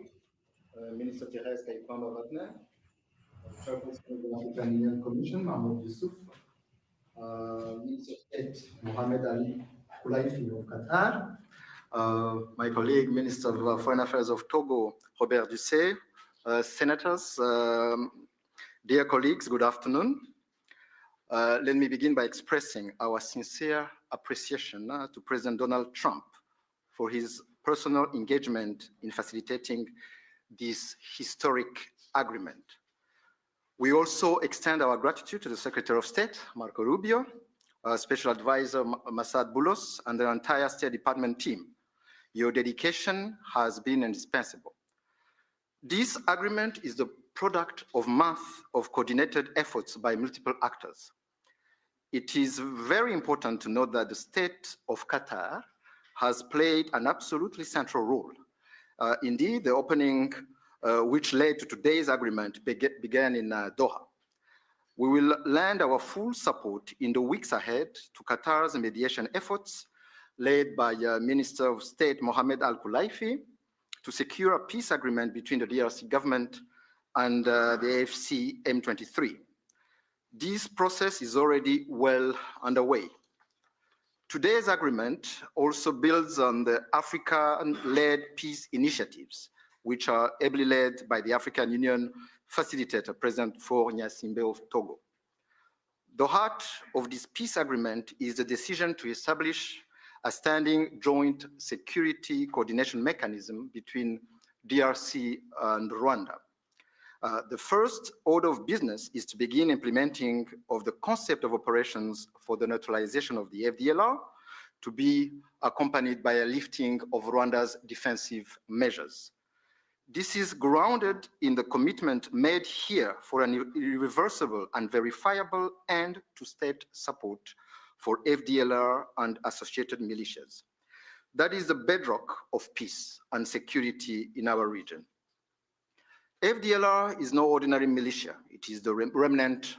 Minister Therese Wagner, Chairperson of the African Union Commission Mahmoud Yusuf, Minister of State Mohamed Ali Koulaifi of Qatar, my colleague Minister of Foreign Affairs of Togo Robert Dussey, senators, dear colleagues, good afternoon. Let me begin by expressing our sincere appreciation to President Donald Trump for his personal engagement in facilitating this historic agreement. We also extend our gratitude to the Secretary of State, Marco Rubio, Special Advisor Massad Boulos, and the entire State Department team. Your dedication has been indispensable. This agreement is the product of months of coordinated efforts by multiple actors. It is very important to note that the State of Qatar has played an absolutely central role. Indeed, the opening, which led to today's agreement, began in Doha. We will lend our full support in the weeks ahead to Qatar's mediation efforts, led by Minister of State Mohamed Al Koulaifi, to secure a peace agreement between the DRC government and the AFC M23. This process is already well underway. Today's agreement also builds on the African-led peace initiatives, which are ably led by the African Union facilitator, President Faure Gnassingbé of Togo. The heart of this peace agreement is the decision to establish a standing joint security coordination mechanism between DRC and Rwanda. The first order of business is to begin implementing of the concept of operations for the neutralization of the FDLR, to be accompanied by a lifting of Rwanda's defensive measures. This is grounded in the commitment made here for an irreversible and verifiable end to state support for FDLR and associated militias. That is the bedrock of peace and security in our region. FDLR is no ordinary militia. It is the remnant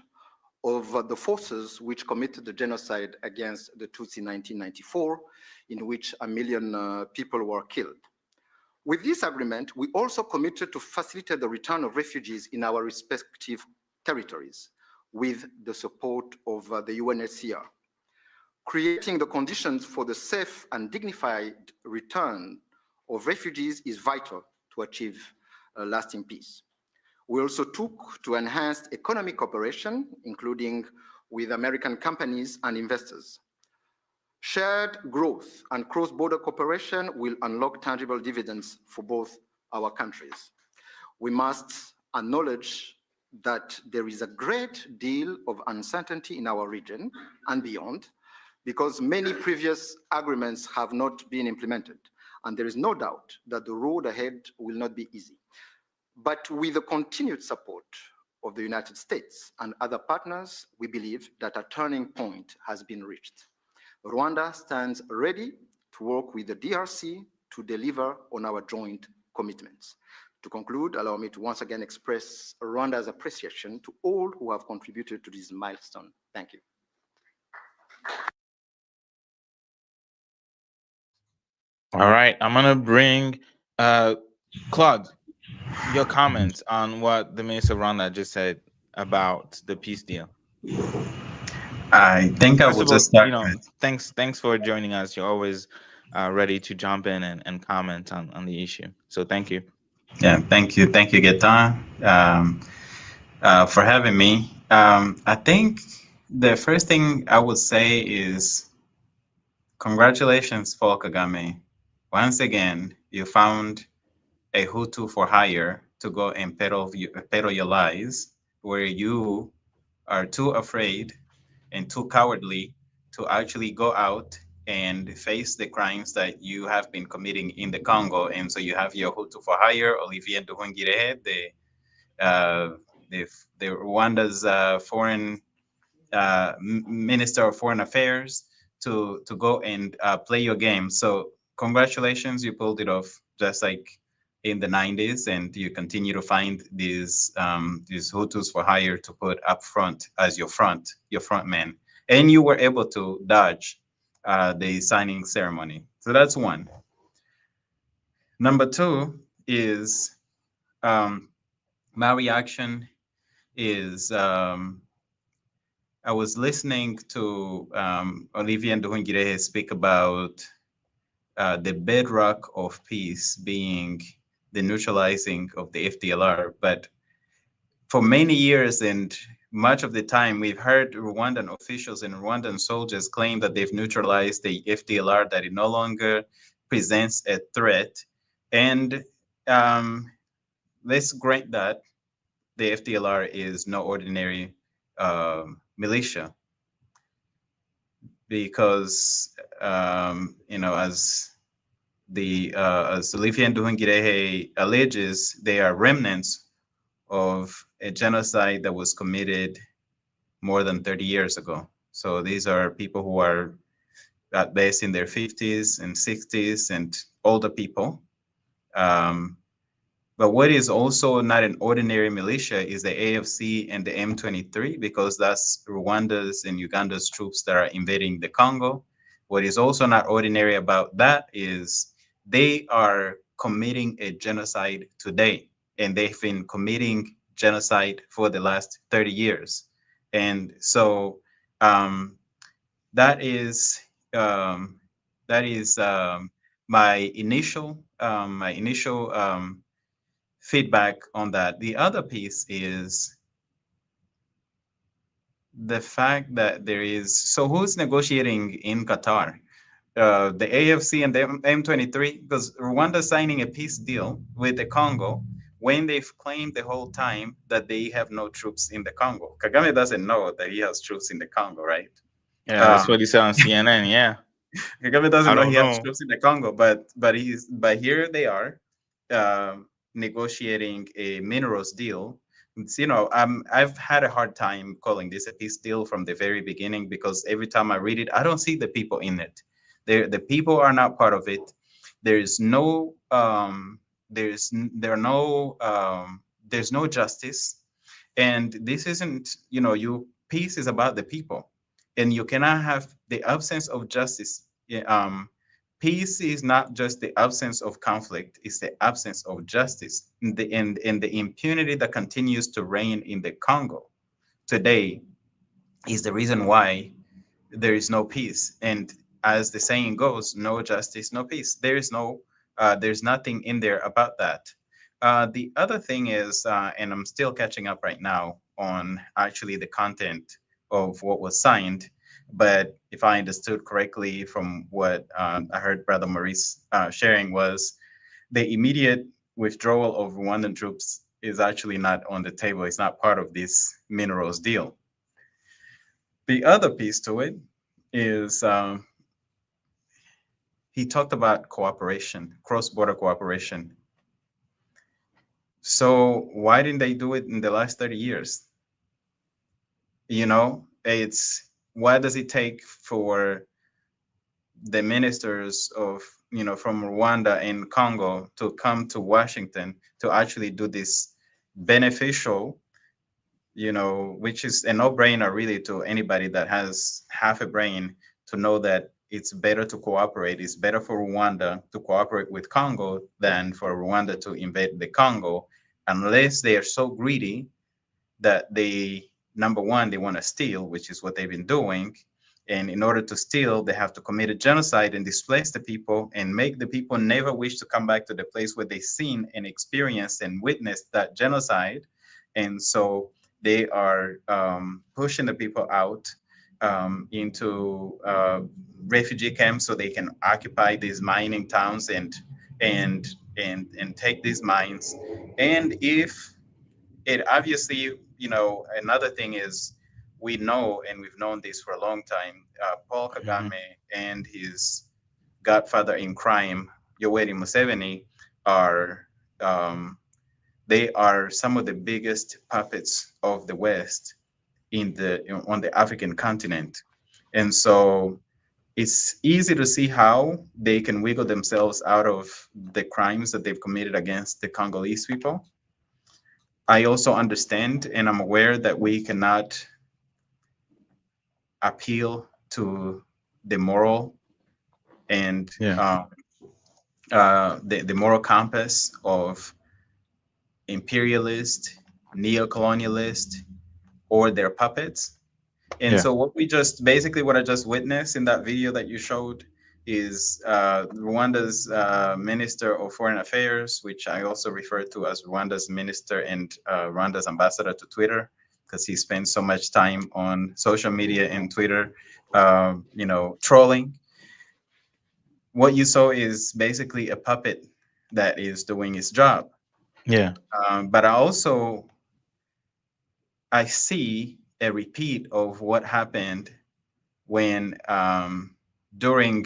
of the forces which committed the genocide against the Tutsi in 1994, in which 1 million people were killed. With this agreement, we also committed to facilitate the return of refugees in our respective territories with the support of the UNHCR. Creating the conditions for the safe and dignified return of refugees is vital to achieve lasting peace. We also took to enhanced economic cooperation, including with American companies and investors. Shared growth and cross-border cooperation will unlock tangible dividends for both our countries. We must acknowledge that there is a great deal of uncertainty in our region and beyond, because many previous agreements have not been implemented, and there is no doubt that the road ahead will not be easy. But with the continued support of the United States and other partners, we believe that a turning point has been reached. Rwanda stands ready to work with the DRC to deliver on our joint commitments. To conclude, allow me to once again express Rwanda's appreciation to all who have contributed to this milestone. Thank you. All right, I'm gonna bring Claude, your comments on what the Minister Rwanda just said about the peace deal. I think I First will of all, just start with, thanks for joining us. You're always ready to jump in and comment on the issue. So thank you. yeah, thank you, Gaetan, for having me. I think the first thing I would say is congratulations, Paul Kagame. Once again, you found a Hutu for hire to go and peddle your lies, where you are too afraid and too cowardly to actually go out and face the crimes that you have been committing in the Congo. And so you have your Hutu for hire, Olivier Nduhungirehe, uh, the, the Rwanda's foreign Minister of Foreign Affairs, to go and play your game. So congratulations, you pulled it off just like in the 90s, and you continue to find these Hutus for hire to put up front as your front man, and you were able to dodge the signing ceremony. So that's one. Number two is my reaction is I was listening to Olivier Nduhungirehe speak about the bedrock of peace being the neutralizing of the FDLR. But for many years and much of the time, we've heard Rwandan officials and Rwandan soldiers claim that they've neutralized the FDLR, that it no longer presents a threat. And let's grant that the FDLR is no ordinary militia, because as Olivier Nduhungirehe alleges, they are remnants of a genocide that was committed more than 30 years ago. So these are people who are at best in their 50s and 60s and older people. But what is also not an ordinary militia is the AFC and the M23, because that's Rwanda's and Uganda's troops that are invading the Congo. What is also not ordinary about that is they are committing a genocide today, and they've been committing genocide for the last 30 years. And so that is um, my initial feedback on that. The other piece is the fact that there is, so who's negotiating in Qatar? The AFC and the M23, because Rwanda signing a peace deal with the Congo when they've claimed the whole time that they have no troops in the Congo. Kagame doesn't know that he has troops in the Congo, right? Yeah, that's what he said on CNN. Yeah, Kagame doesn't I know don't he has know. troops in the Congo, but here they are negotiating a minerals deal. It's, I've had a hard time calling this a peace deal from the very beginning, because every time I read it, I don't see the people in it. The people are not part of it. There's no there's no justice, and this isn't, peace is about the people, and you cannot have the absence of justice. Yeah, peace is not just the absence of conflict, it's the absence of justice, and the impunity that continues to reign in the Congo today is the reason why there is no peace. And as the saying goes, no justice, no peace. There's nothing in there about that. The other thing is, and I'm still catching up right now on actually the content of what was signed, but if I understood correctly from what I heard Brother Maurice sharing, was the immediate withdrawal of Rwandan troops is actually not on the table. It's not part of this minerals deal. The other piece to it is he talked about cooperation, cross-border cooperation. So why didn't they do it in the last 30 years? It's, why does it take for the ministers of from Rwanda and Congo to come to Washington to actually do this beneficial, which is a no-brainer really to anybody that has half a brain, to know that it's better to cooperate. It's better for Rwanda to cooperate with Congo than for Rwanda to invade the Congo, unless they are so greedy that they, number one, they want to steal, which is what they've been doing. And in order to steal, they have to commit a genocide and displace the people and make the people never wish to come back to the place where they've seen and experienced and witnessed that genocide. And so they are pushing the people out into refugee camps so they can occupy these mining towns and take these mines. And if it obviously, another thing is, we know, and we've known this for a long time, Paul Hmm. Kagame and his godfather in crime, Yoweri Museveni, are um, they are some of the biggest puppets of the West on the African continent. And so it's easy to see how they can wiggle themselves out of the crimes that they've committed against the Congolese people. I also understand and I'm aware that we cannot appeal to the moral and Yeah. the moral compass of imperialist, neo-colonialist, or their puppets. And Yeah. so what I just witnessed in that video that you showed is Rwanda's Minister of Foreign Affairs, which I also refer to as Rwanda's minister and Rwanda's ambassador to Twitter, because he spends so much time on social media and Twitter, trolling. What you saw is basically a puppet that is doing its job. Yeah. But I see a repeat of what happened when during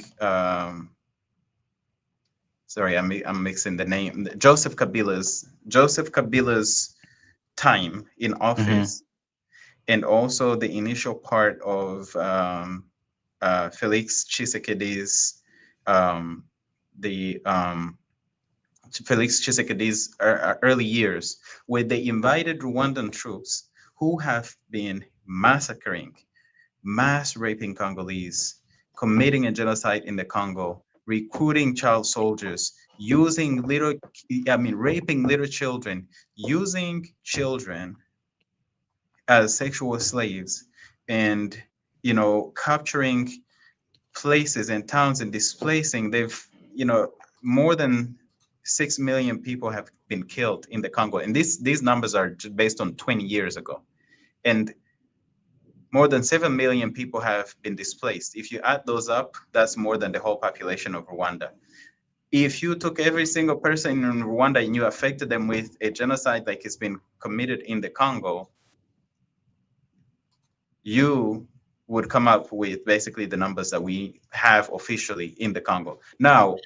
sorry, I'm mixing the name, Joseph Kabila's time in Hmm. office, and also the initial part of Felix Tshisekedi's um, the Felix Tshisekedi's early years, where they invited Rwandan troops who have been massacring, mass raping Congolese, committing a genocide in the Congo, recruiting child soldiers, raping little children, using children as sexual slaves, and, capturing places and towns and displacing. More than 6 million people have been killed in the Congo. And these numbers are based on 20 years ago. And more than 7 million people have been displaced. If you add those up, that's more than the whole population of Rwanda. If you took every single person in Rwanda and you affected them with a genocide like it's been committed in the Congo, you would come up with basically the numbers that we have officially in the Congo. Now,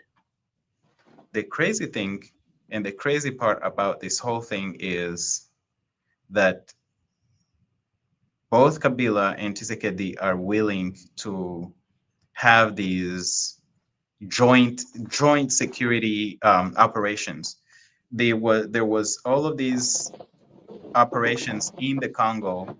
the crazy thing and the crazy part about this whole thing is that both Kabila and Tshisekedi are willing to have these joint security operations. There was all of these operations in the Congo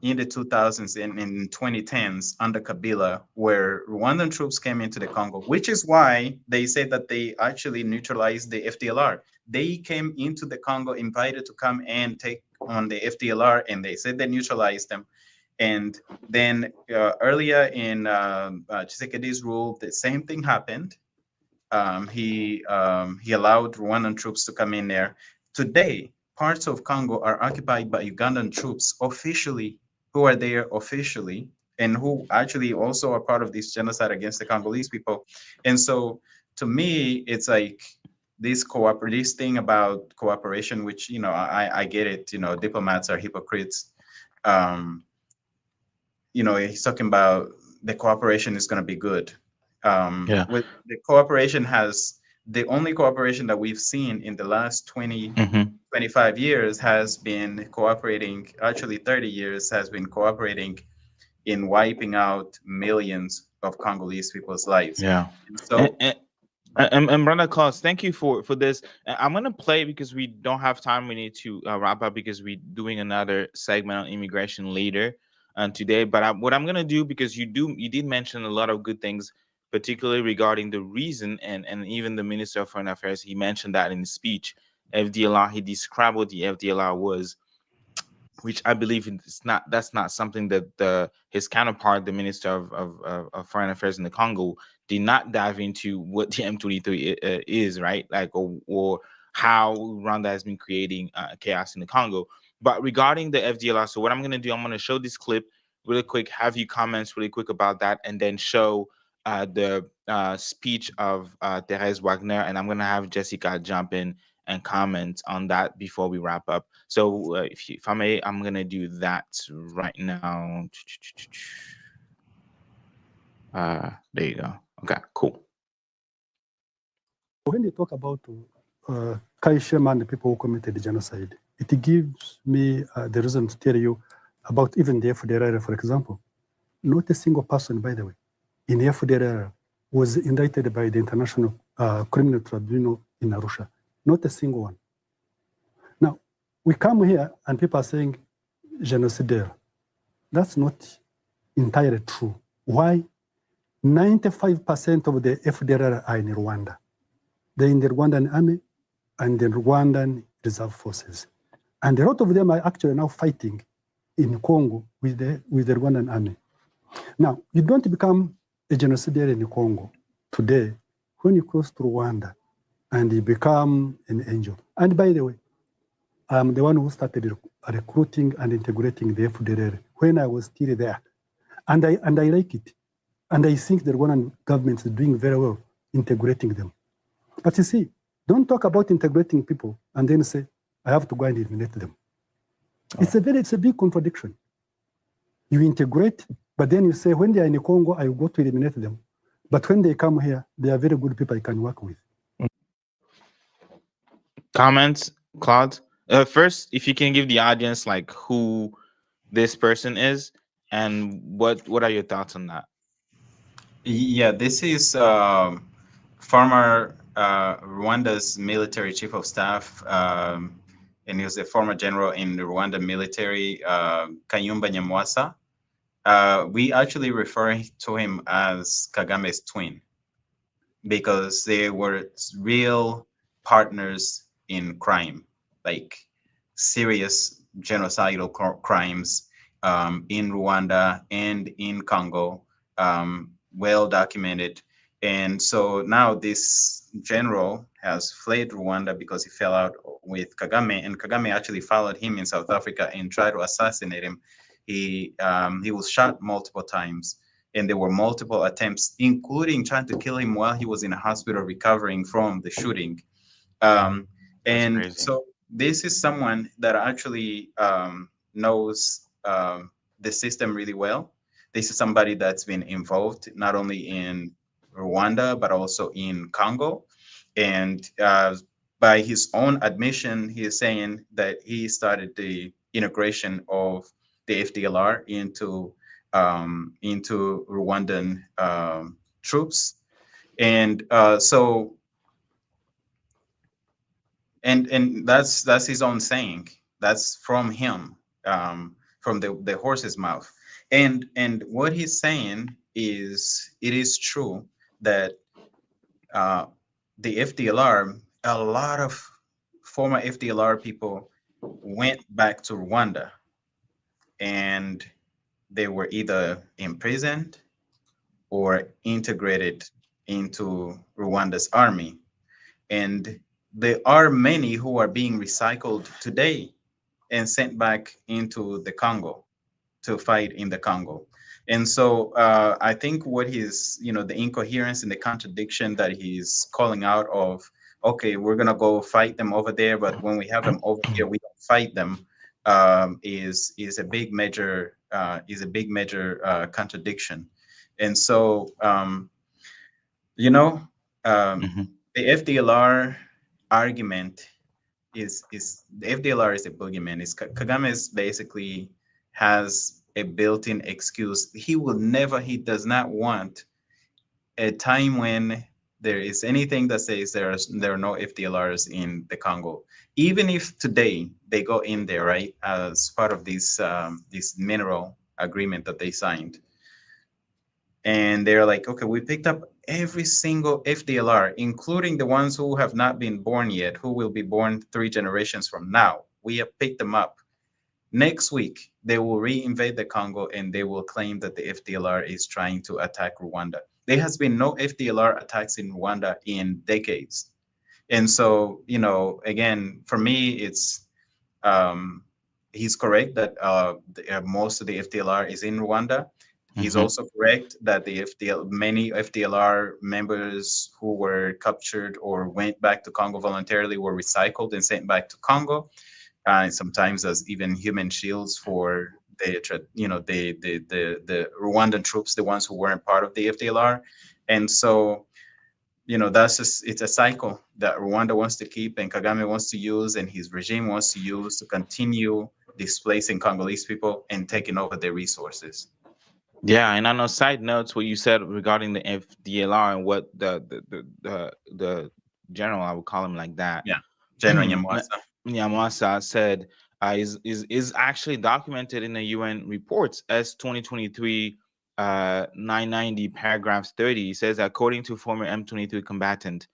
in the 2000s and in 2010s under Kabila, where Rwandan troops came into the Congo, which is why they say that they actually neutralized the FDLR. They came into the Congo invited to come and take on the FDLR, and they said they neutralized them. And then earlier in Tshisekedi's rule, the same thing happened. He allowed Rwandan troops to come in there. Today, parts of Congo are occupied by Ugandan troops officially, who are there officially, and who actually also are part of this genocide against the Congolese people. And so, to me, it's like this thing about cooperation, which I get it. Diplomats are hypocrites. Um, he's talking about the cooperation is going to be good. Yeah. With the cooperation has the only cooperation that we've seen in the last 20, Hmm. 25 years has been cooperating, actually 30 years has been cooperating in wiping out millions of Congolese people's lives. Yeah. And And, so, and And Brother Claus, thank you for this. I'm gonna play because we don't have time. We need to wrap up because we're doing another segment on immigration later today. But what I'm gonna do, because you did mention a lot of good things, particularly regarding the reason, and even the Minister of Foreign Affairs, he mentioned that in his speech. FDLR, he described what the FDLR was, which I believe it's not. That's not something that his counterpart, the Minister of Foreign Affairs in the Congo, did not dive into what the M23 is, right? Like, or how Rwanda has been creating chaos in the Congo. But regarding the FDLR, so what I'm going to do, I'm going to show this clip really quick, have you comments really quick about that, and then show the speech of Therese Wagner, and I'm going to have Jessica jump in and comment on that before we wrap up. So if I may, I'm gonna do that right now. There you go. Okay, cool. When you talk about Kaishem and the people who committed the genocide, it gives me the reason to tell you about even the FDLR, for example. Not a single person, by the way, in the FDLR was indicted by the International Criminal Tribunal in Arusha. Not a single one. Now, we come here and people are saying genocidaire. That's not entirely true. Why? 95% of the FDLR are in Rwanda. They're in the Rwandan army and the Rwandan reserve forces. And a lot of them are actually now fighting in Congo with the Rwandan army. Now, you don't become a genocidaire in Congo today when you cross to Rwanda and you become an angel. And by the way, I'm the one who started recruiting and integrating the FDLR when I was still there. And I like it. And I think the Rwandan government is doing very well integrating them. But you see, don't talk about integrating people and then say, I have to go and eliminate them. Oh. It's a big contradiction. You integrate, but then you say, when they are in Congo, I will go to eliminate them. But when they come here, they are very good people I can work with. Comments, Claude? First, if you can give the audience like who this person is and what are your thoughts on that? Yeah, this is former Rwanda's military chief of staff, and he was a former general in the Rwanda military, Kayumba Nyamwasa. We actually refer to him as Kagame's twin because they were real partners in crime, like serious genocidal crimes in Rwanda and in Congo, well documented. And so now this general has fled Rwanda because he fell out with Kagame, and Kagame actually followed him in South Africa and tried to assassinate him. He was shot multiple times, and there were multiple attempts, including trying to kill him while he was in a hospital recovering from the shooting. And so this is someone that actually knows the system really well. This is somebody that's been involved not only in Rwanda, but also in Congo. And by his own admission, he is saying that he started the integration of the FDLR into Rwandan troops. And so and that's his own saying. That's from him, from the horse's mouth. And what he's saying is, it is true that the FDLR, a lot of former FDLR people went back to Rwanda, and they were either imprisoned or integrated into Rwanda's army. And there are many who are being recycled today and sent back into the Congo to fight in the Congo. And so I think what he's, the incoherence and the contradiction that he's calling out of, okay, we're going to go fight them over there, but when we have them over here, we don't fight them, is a big major contradiction. And so, the FDLR argument is the FDLR is a boogeyman. Kagame's basically has a built-in excuse. He does not want a time when there is anything that says there are no FDLRs in the Congo. Even if today they go in there, right, as part of this mineral agreement that they signed, and they're like, okay, we picked up every single FDLR, including the ones who have not been born yet, who will be born 3 generations from now. We have picked them up. Next week, they will reinvade the Congo and they will claim that the FDLR is trying to attack Rwanda. There has been no FDLR attacks in Rwanda in decades. And so, again, for me, it's um, he's correct that most of the FDLR is in Rwanda. He's Mhm. also correct that many FDLR members who were captured or went back to Congo voluntarily were recycled and sent back to Congo, sometimes as even human shields for the Rwandan troops, the ones who weren't part of the FDLR. And so, that's just, it's a cycle that Rwanda wants to keep and Kagame wants to use and his regime wants to use to continue displacing Congolese people and taking over their resources. Yeah, and on a side notes, what you said regarding the FDLR and what the general, I would call him like that, Yeah, General Nyamwasa. Nyamwasa said, is actually documented in the UN reports as 2023 990 paragraphs 30. It says, according to former M23 combatant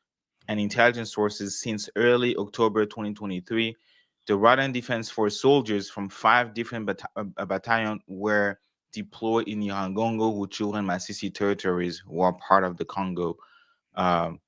and intelligence sources, since early October 2023, the Rwandan Defense Force soldiers from 5 different battalions were deployed in Yangongo, Huchu, and Masisi territories, who are part of the Congo. Um,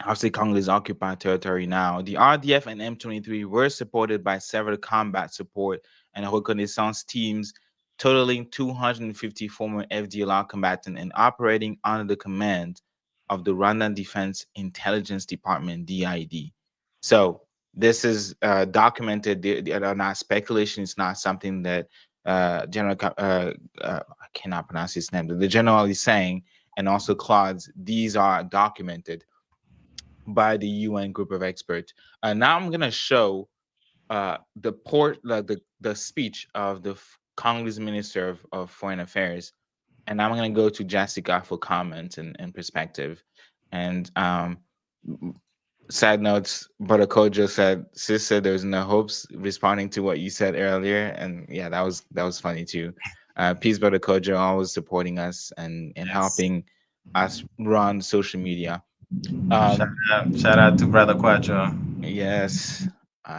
Obviously, Congolese occupied territory now. The RDF and M23 were supported by several combat support and reconnaissance teams, totaling 250 former FDLR combatants and operating under the command of the Rwandan Defense Intelligence Department, DID. So this is documented. They're not speculation. It's not something that I cannot pronounce his name. The general is saying, and also Claude's. These are documented by the UN group of experts. Now I'm gonna show the speech of the Congolese Minister of Foreign Affairs, and I'm gonna go to Jessica for comments and perspective. And side notes, Brother Kojo said, "Sis said there's no hopes," responding to what you said earlier, and yeah, that was funny too. Peace, Brother Kojo, always supporting us and Yes. helping us run social media. Shout Um, shout out to Brother Quattro. Yes,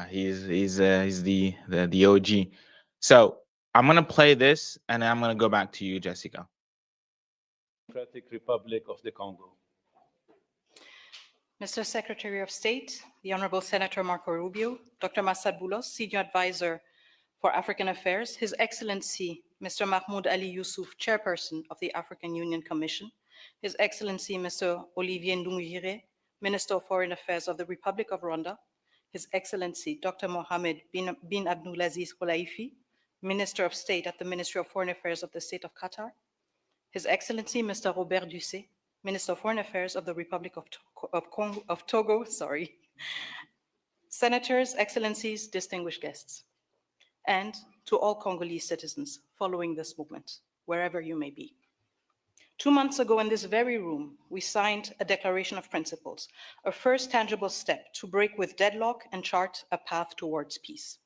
he's the OG. So I'm gonna play this, and then I'm gonna go back to you, Jessica. Democratic Republic of the Congo. Mr. Secretary of State, the Honorable Senator Marco Rubio, Dr. Massad Boulos, Senior Advisor for African Affairs, His Excellency Mr. Mahmoud Ali Yusuf, Chairperson of the African Union Commission, His Excellency Mr. Olivier Nduhungirehe, Minister of Foreign Affairs of the Republic of Rwanda, His Excellency Dr. Mohamed bin Abdulaziz Kolaifi, Minister of State at the Ministry of Foreign Affairs of the State of Qatar, His Excellency Mr. Robert Dussé, Minister of Foreign Affairs of the Republic of Togo, Senators, Excellencies, distinguished guests, and to all Congolese citizens following this movement, wherever you may be. 2 months ago in this very room, we signed a declaration of principles, a first tangible step to break with deadlock and chart a path towards peace.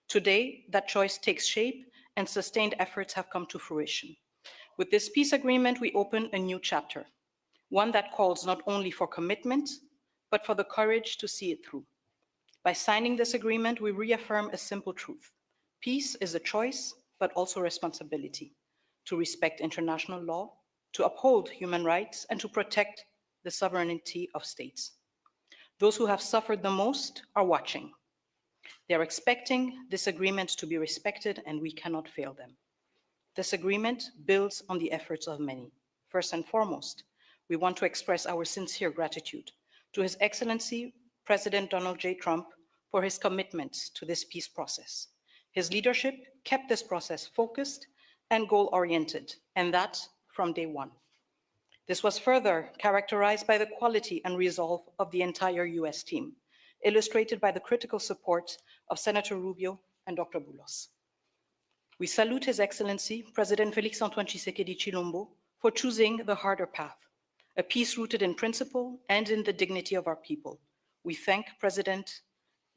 Today, that choice takes shape and sustained efforts have come to fruition. With this peace agreement, we open a new chapter, one that calls not only for commitment, but for the courage to see it through. By signing this agreement, we reaffirm a simple truth. Peace is a choice, but also responsibility, to respect international law, to uphold human rights, and to protect the sovereignty of states. Those who have suffered the most are watching. They are expecting this agreement to be respected, and we cannot fail them. This agreement builds on the efforts of many. First and foremost, we want to express our sincere gratitude to His Excellency President Donald J. Trump for his commitment to this peace process. His leadership kept this process focused and goal-oriented, and that from day one. This was further characterized by the quality and resolve of the entire US team, illustrated by the critical support of Senator Rubio and Dr. Boulos. We salute His Excellency, President Félix Antoine Tshisekedi Chilombo, for choosing the harder path, a peace rooted in principle and in the dignity of our people. We thank President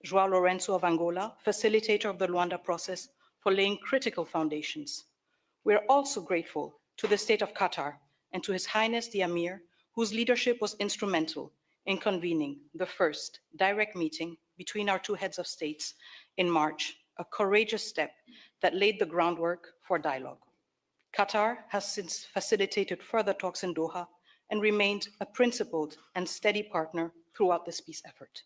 João Lourenço of Angola, facilitator of the Luanda process, for laying critical foundations. We are also grateful to the State of Qatar and to His Highness the Emir, whose leadership was instrumental in convening the first direct meeting between our two heads of states in March, a courageous step that laid the groundwork for dialogue. Qatar has since facilitated further talks in Doha and remained a principled and steady partner throughout this peace effort.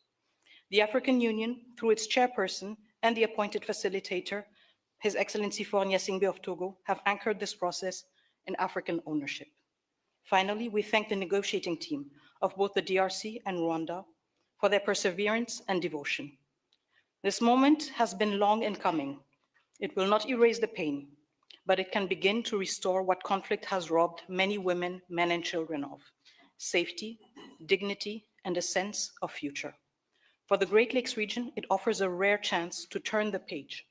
The African Union, through its chairperson and the appointed facilitator, His Excellency Faure Gnassingbé of Togo, have anchored this process in African ownership. Finally, we thank the negotiating team of both the DRC and Rwanda for their perseverance and devotion. This moment has been long in coming. It will not erase the pain, but it can begin to restore what conflict has robbed many women, men, and children of: safety, dignity, and a sense of future. For the Great Lakes region, it offers a rare chance to turn the page,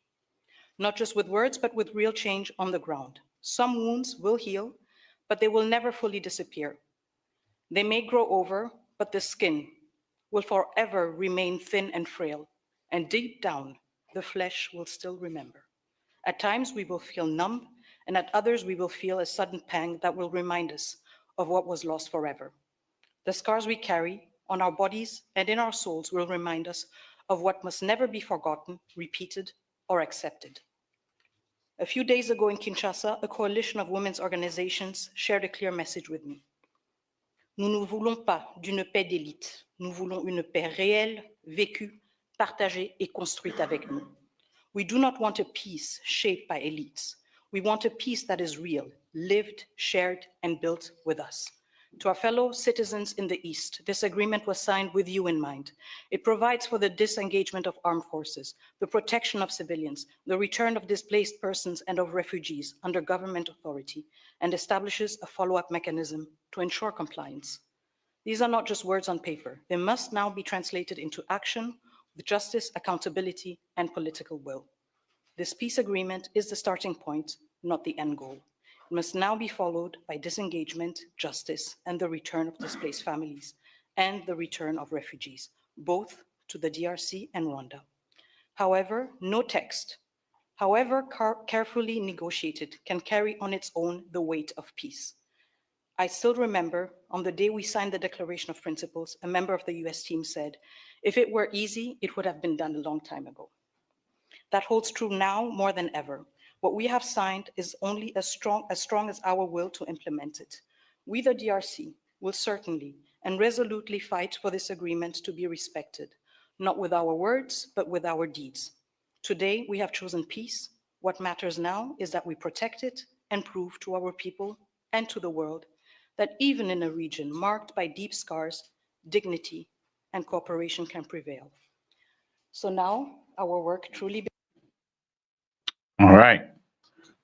not just with words, but with real change on the ground. Some wounds will heal, but they will never fully disappear. They may grow over, but the skin will forever remain thin and frail, and deep down, the flesh will still remember. At times, we will feel numb, and at others, we will feel a sudden pang that will remind us of what was lost forever. The scars we carry on our bodies and in our souls will remind us of what must never be forgotten, repeated, or accepted. A few days ago in Kinshasa, a coalition of women's organizations shared a clear message with me. Nous ne voulons pas d'une paix d'élite, nous voulons une paix réelle, vécue, partagée et construite avec nous. We do not want a peace shaped by elites. We want a peace that is real, lived, shared, and built with us. To our fellow citizens in the East, this agreement was signed with you in mind. It provides for the disengagement of armed forces, the protection of civilians, the return of displaced persons and of refugees under government authority, and establishes a follow-up mechanism to ensure compliance. These are not just words on paper. They must now be translated into action with justice, accountability, and political will. This peace agreement is the starting point, not the end goal. It must now be followed by disengagement, justice, and the return of displaced families, and the return of refugees, both to the DRC and Rwanda. However, no text, however carefully negotiated, can carry on its own the weight of peace. I still remember on the day we signed the Declaration of Principles, a member of the US team said, "If it were easy, it would have been done a long time ago." That holds true now more than ever. What we have signed is only as strong as our will to implement it. We, the DRC, will certainly and resolutely fight for this agreement to be respected, not with our words, but with our deeds. Today, we have chosen peace. What matters now is that we protect it and prove to our people and to the world that even in a region marked by deep scars, dignity and cooperation can prevail. So now our work truly. All right.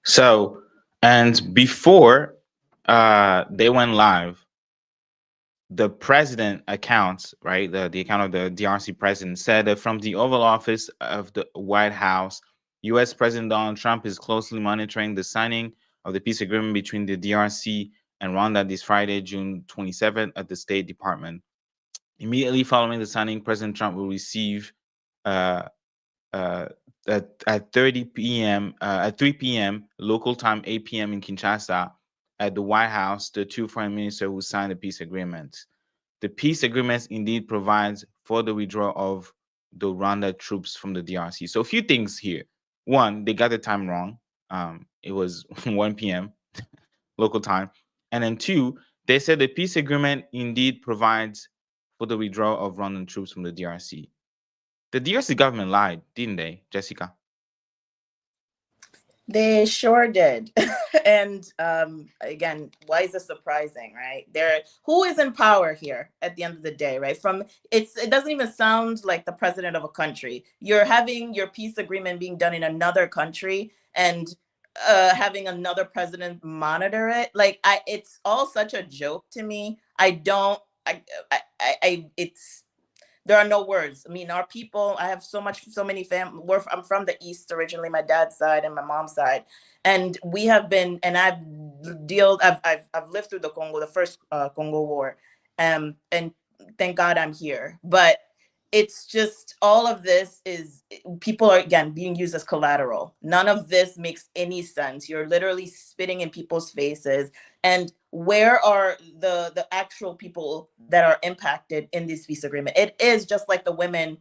So, and before they went live, the president accounts, right? The account of the DRC president said that from the Oval Office of the White House, US President Donald Trump is closely monitoring the signing of the peace agreement between the DRC and Rwanda this Friday, June 27th, at the State Department. Immediately following the signing, President Trump will receive uh, at 30 p.m. At 3 p.m. local time, 8 p.m. in Kinshasa, at the White House, the two foreign ministers who signed the peace agreements. The peace agreements indeed provides for the withdrawal of the Rwanda troops from the DRC. So a few things here. One, they got the time wrong. It was 1 p.m. local time. And then two, they said the peace agreement indeed provides for the withdrawal of Rwandan troops from the DRC. The DRC government lied, didn't they, Jessica? They sure did. And again, why is this surprising, right? Who is in power here at the end of the day, right? It doesn't even sound like the president of a country. You're having your peace agreement being done in another country and having another president monitor it. Like, it's all such a joke to me. There are no words. I mean, our people, I have so many family. I'm from the East originally, my dad's side and my mom's side. And I've deals. I've lived through the first Congo War, and thank God I'm here. But it's just all of this is people are again being used as collateral. None of this makes any sense. You're literally spitting in people's faces. And where are the actual people that are impacted in this peace agreement? It is just like the women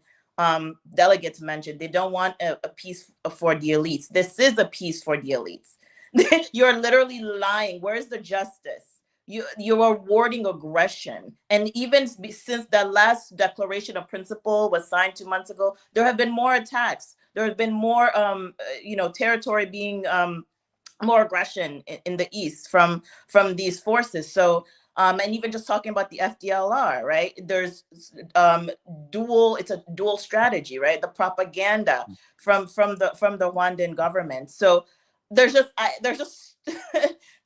delegates mentioned. They don't want a peace for the elites. This is a peace for the elites. You're literally lying. Where's the justice? You're awarding aggression. And even since the last declaration of principle was signed 2 months ago, there have been more attacks. There have been more territory being more aggression in the east from these forces. So and even just talking about the FDLR, right? There's it's a dual strategy, right? The propaganda from the Rwandan government. So there's just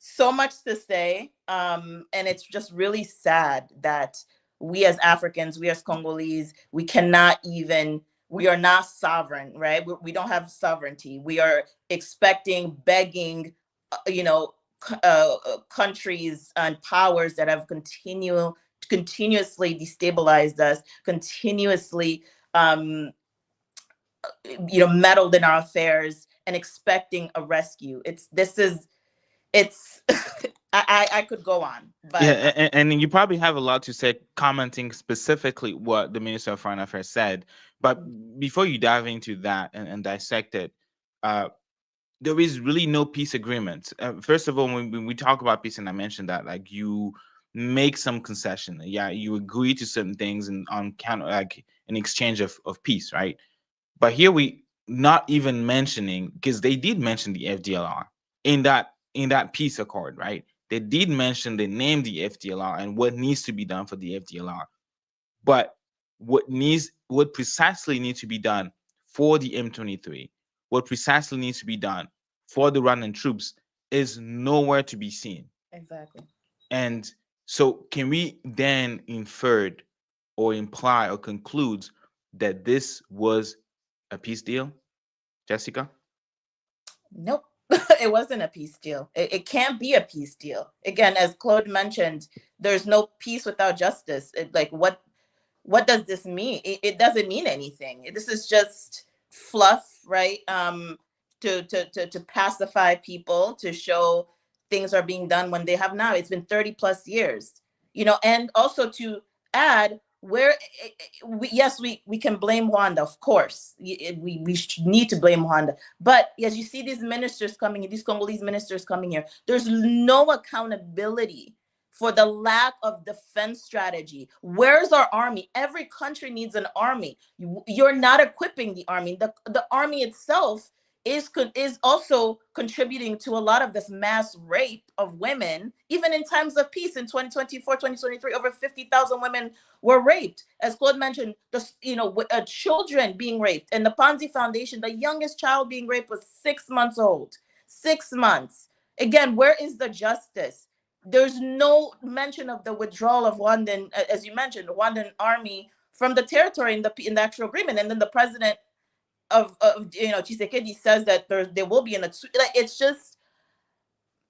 so much to say, and it's just really sad that we as Africans, we as Congolese, we are not sovereign, right? We don't have sovereignty. We are expecting, begging, countries and powers that have continuously destabilized us, continuously meddled in our affairs, and expecting a rescue. It's I could go on, but Yeah, and you probably have a lot to say commenting specifically what the Minister of Foreign Affairs said. But before you dive into that and dissect it, there is really no peace agreement. First of all, when we talk about peace, and I mentioned that, like, you make some concession. Yeah, you agree to certain things and on count, like, in exchange of peace, right? But here we not even mentioning, because they did mention the FDLR in that peace accord, right? They did mention, they named the FDLR and what needs to be done for the FDLR. But what precisely needs to be done for the M23, what precisely needs to be done for the Rwandan troops is nowhere to be seen. exactly. And so can we then infer or imply or conclude that this was a peace deal, Jessica? Nope. It wasn't a peace deal. It can't be a peace deal. Again, as Claude mentioned, there's no peace without justice. Like, what does this mean? It doesn't mean anything. This is just fluff, right? To pacify people, to show things are being done when they have not. It's been 30 plus years, and also to add where yes, we can blame Rwanda, of course. We need to blame Rwanda, but as you see these ministers coming here, these Congolese ministers coming here, there's no accountability for the lack of defense strategy. Where's our army? Every country needs an army. You're not equipping the army. The army itself is also contributing to a lot of this mass rape of women, even in times of peace. In 2024, 2023, over 50,000 women were raped. As Claude mentioned, children being raped. And the Ponzi Foundation, the youngest child being raped was 6 months old. 6 months. Again, where is the justice? There's no mention of the withdrawal of Rwandan, as you mentioned, the Rwandan army from the territory in the actual agreement. And then the president of Tshisekedi says that there will be it's just,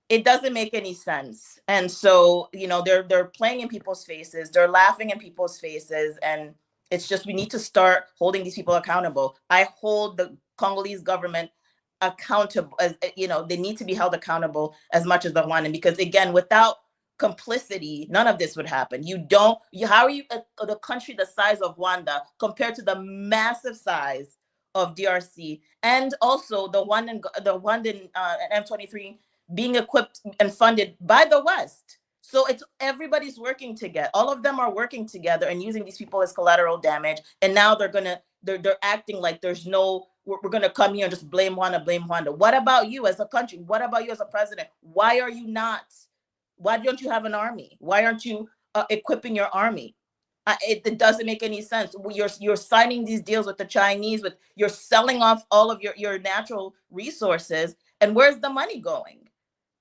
it doesn't make any sense. And so, they're playing in people's faces, they're laughing in people's faces, and it's just, we need to start holding these people accountable. I hold the Congolese government accountable, as they need to be held accountable as much as the Rwandan, because again, without complicity, none of this would happen. How are you the country the size of Rwanda compared to the massive size of DRC, and also the Rwandan M23 being equipped and funded by the West? So it's everybody's working together. All of them are working together and using these people as collateral damage. And now they're acting like there's no, we're gonna come here and just blame Rwanda. What about you as a country? What about you as a president? Why don't you have an army? Why aren't you equipping your army? It doesn't make any sense. You're signing these deals with the Chinese, you're selling off all of your natural resources, and where's the money going?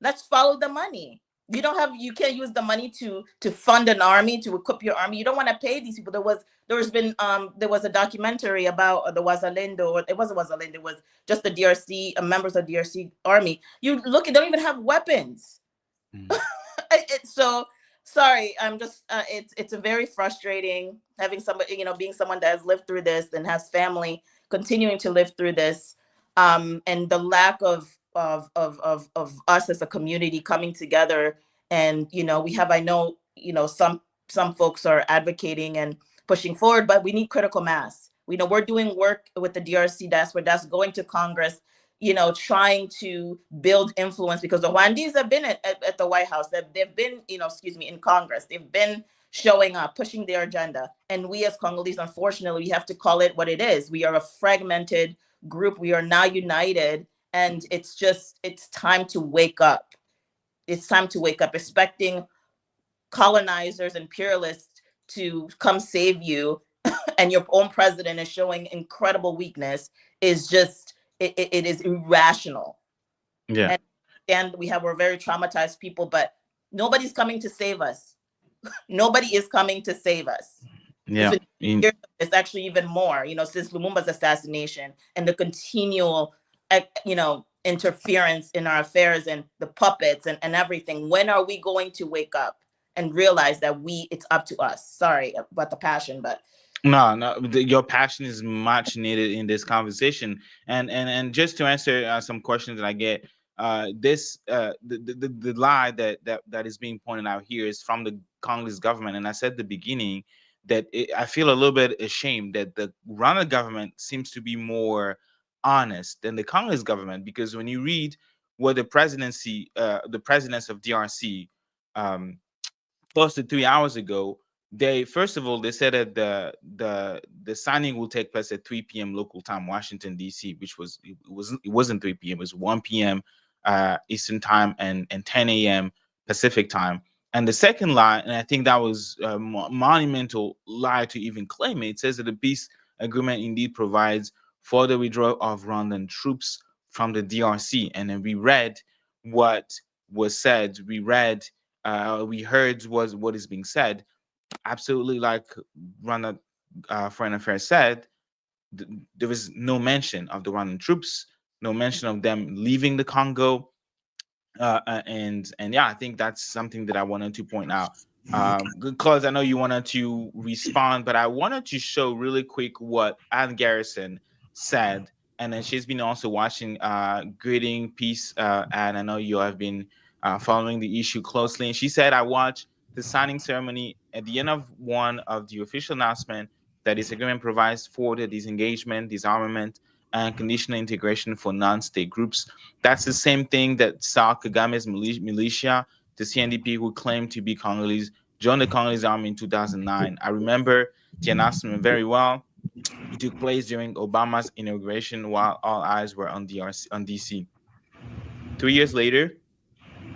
Let's follow the money. You can't use the money to fund an army, to equip your army. You don't want to pay these people. There was a documentary about the Wazalendo, or it wasn't Wazalendo, it was just the DRC members of DRC army. You look, they don't even have weapons. Mhm. So sorry, I'm just it's a very frustrating having somebody, being someone that has lived through this and has family continuing to live through this, and the lack of us as a community coming together. And we have, I know, some folks are advocating and pushing forward, but we need critical mass. We know we're doing work with the DRC that's going to Congress, trying to build influence, because the Rwandese have been at the White House. They've been, in Congress. They've been showing up, pushing their agenda. And we as Congolese, unfortunately, we have to call it what it is. We are a fragmented group. We are not united. And it's time to wake up. It's time to wake up. Expecting colonizers, imperialists to come save you, and your own president is showing incredible weakness, is just, it is irrational. Yeah. And we're very traumatized people, but nobody's coming to save us. Nobody is coming to save us. It's Yeah. been years, it's actually even more, since Lumumba's assassination and the continual, interference in our affairs and the puppets and everything. When are we going to wake up and realize that it's up to us? Sorry about the passion, but No, no, your passion is much needed in this conversation. And just to answer some questions that I get, the lie that is being pointed out here is from the Congolese government. And I said at the beginning that I feel a little bit ashamed that the Rwanda government seems to be more honest than the Congolese government, because when you read what the presidents of DRC um, posted 3 hours ago, they first of all they said that the signing will take place at 3 p.m. local time, Washington D.C., which it wasn't 3 p.m. It was 1 p.m. Eastern time and 10 a.m. Pacific time. And the second lie, and I think that was a monumental lie to even claim it. It says that the peace agreement indeed provides for the withdrawal of Rwandan troops from the DRC. And then we read what was said. We heard was what is being said. Absolutely, like Rwanda Foreign Affairs said, there was no mention of the Rwandan troops, no mention of them leaving the Congo, and yeah, I think that's something that I wanted to point out. Because I know you wanted to respond, but I wanted to show really quick what Ann Garrison said, and then she's been also watching Greeting Peace, and I know you have been following the issue closely. And she said, "I watched the signing ceremony at the end of one of the official announcement that this agreement provides for the disengagement, disarmament, and conditional integration for non-state groups. That's the same thing that saw Kagame's militia, the CNDP, who claimed to be Congolese, join the Congolese army in 2009. I remember the announcement very well. It took place during Obama's inauguration while all eyes were on DC. 3 years later,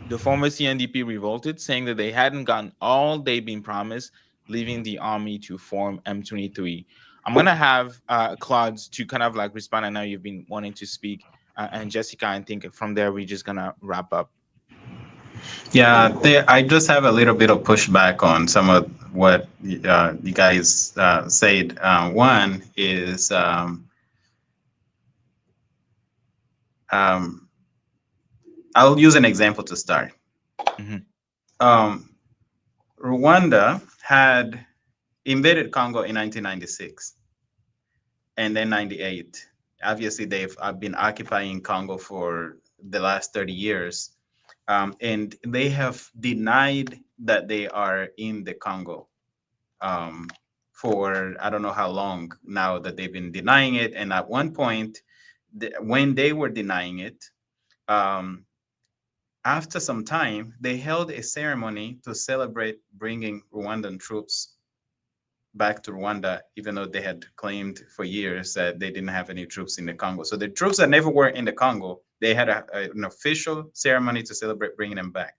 the former CNDP revolted, saying that they hadn't gotten all they'd been promised, leaving the army to form M23. I'm gonna have Claude to kind of like respond. I know you've been wanting to speak, and Jessica. I think from there we're just gonna wrap up. Yeah, I just have a little bit of pushback on some of what you guys said. One is um, I'll use an example to start. Mhm. Um, Rwanda had invaded Congo in 1996 and then 98. Obviously, they've been occupying Congo for the last 30 years. And they have denied that they are in the Congo for I don't know how long now that they've been denying it. And at one point, when they were denying it, um, after some time, they held a ceremony to celebrate bringing Rwandan troops back to Rwanda, even though they had claimed for years that they didn't have any troops in the Congo. So the troops that never were in the Congo, they had an official ceremony to celebrate bringing them back.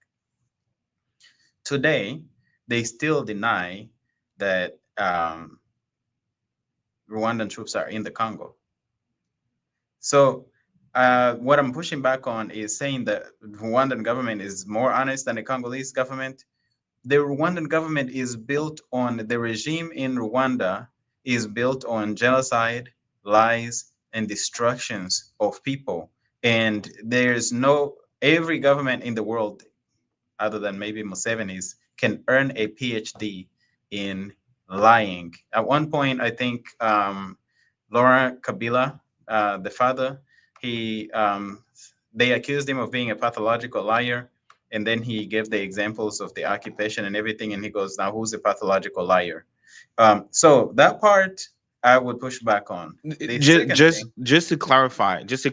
Today, they still deny that Rwandan troops are in the Congo. So what I'm pushing back on is saying that Rwandan government is more honest than the Congolese government. The Rwandan government is built on, the regime in Rwanda is built on genocide, lies, and destructions of people. And every government in the world other than maybe Museveni's, can earn a PhD in lying. At one point, I think Laurent Kabila, the father, he they accused him of being a pathological liar, and then he gave the examples of the occupation and everything, and he goes, "Now who's a pathological liar?" So that part I would push back on. The second thing, Just to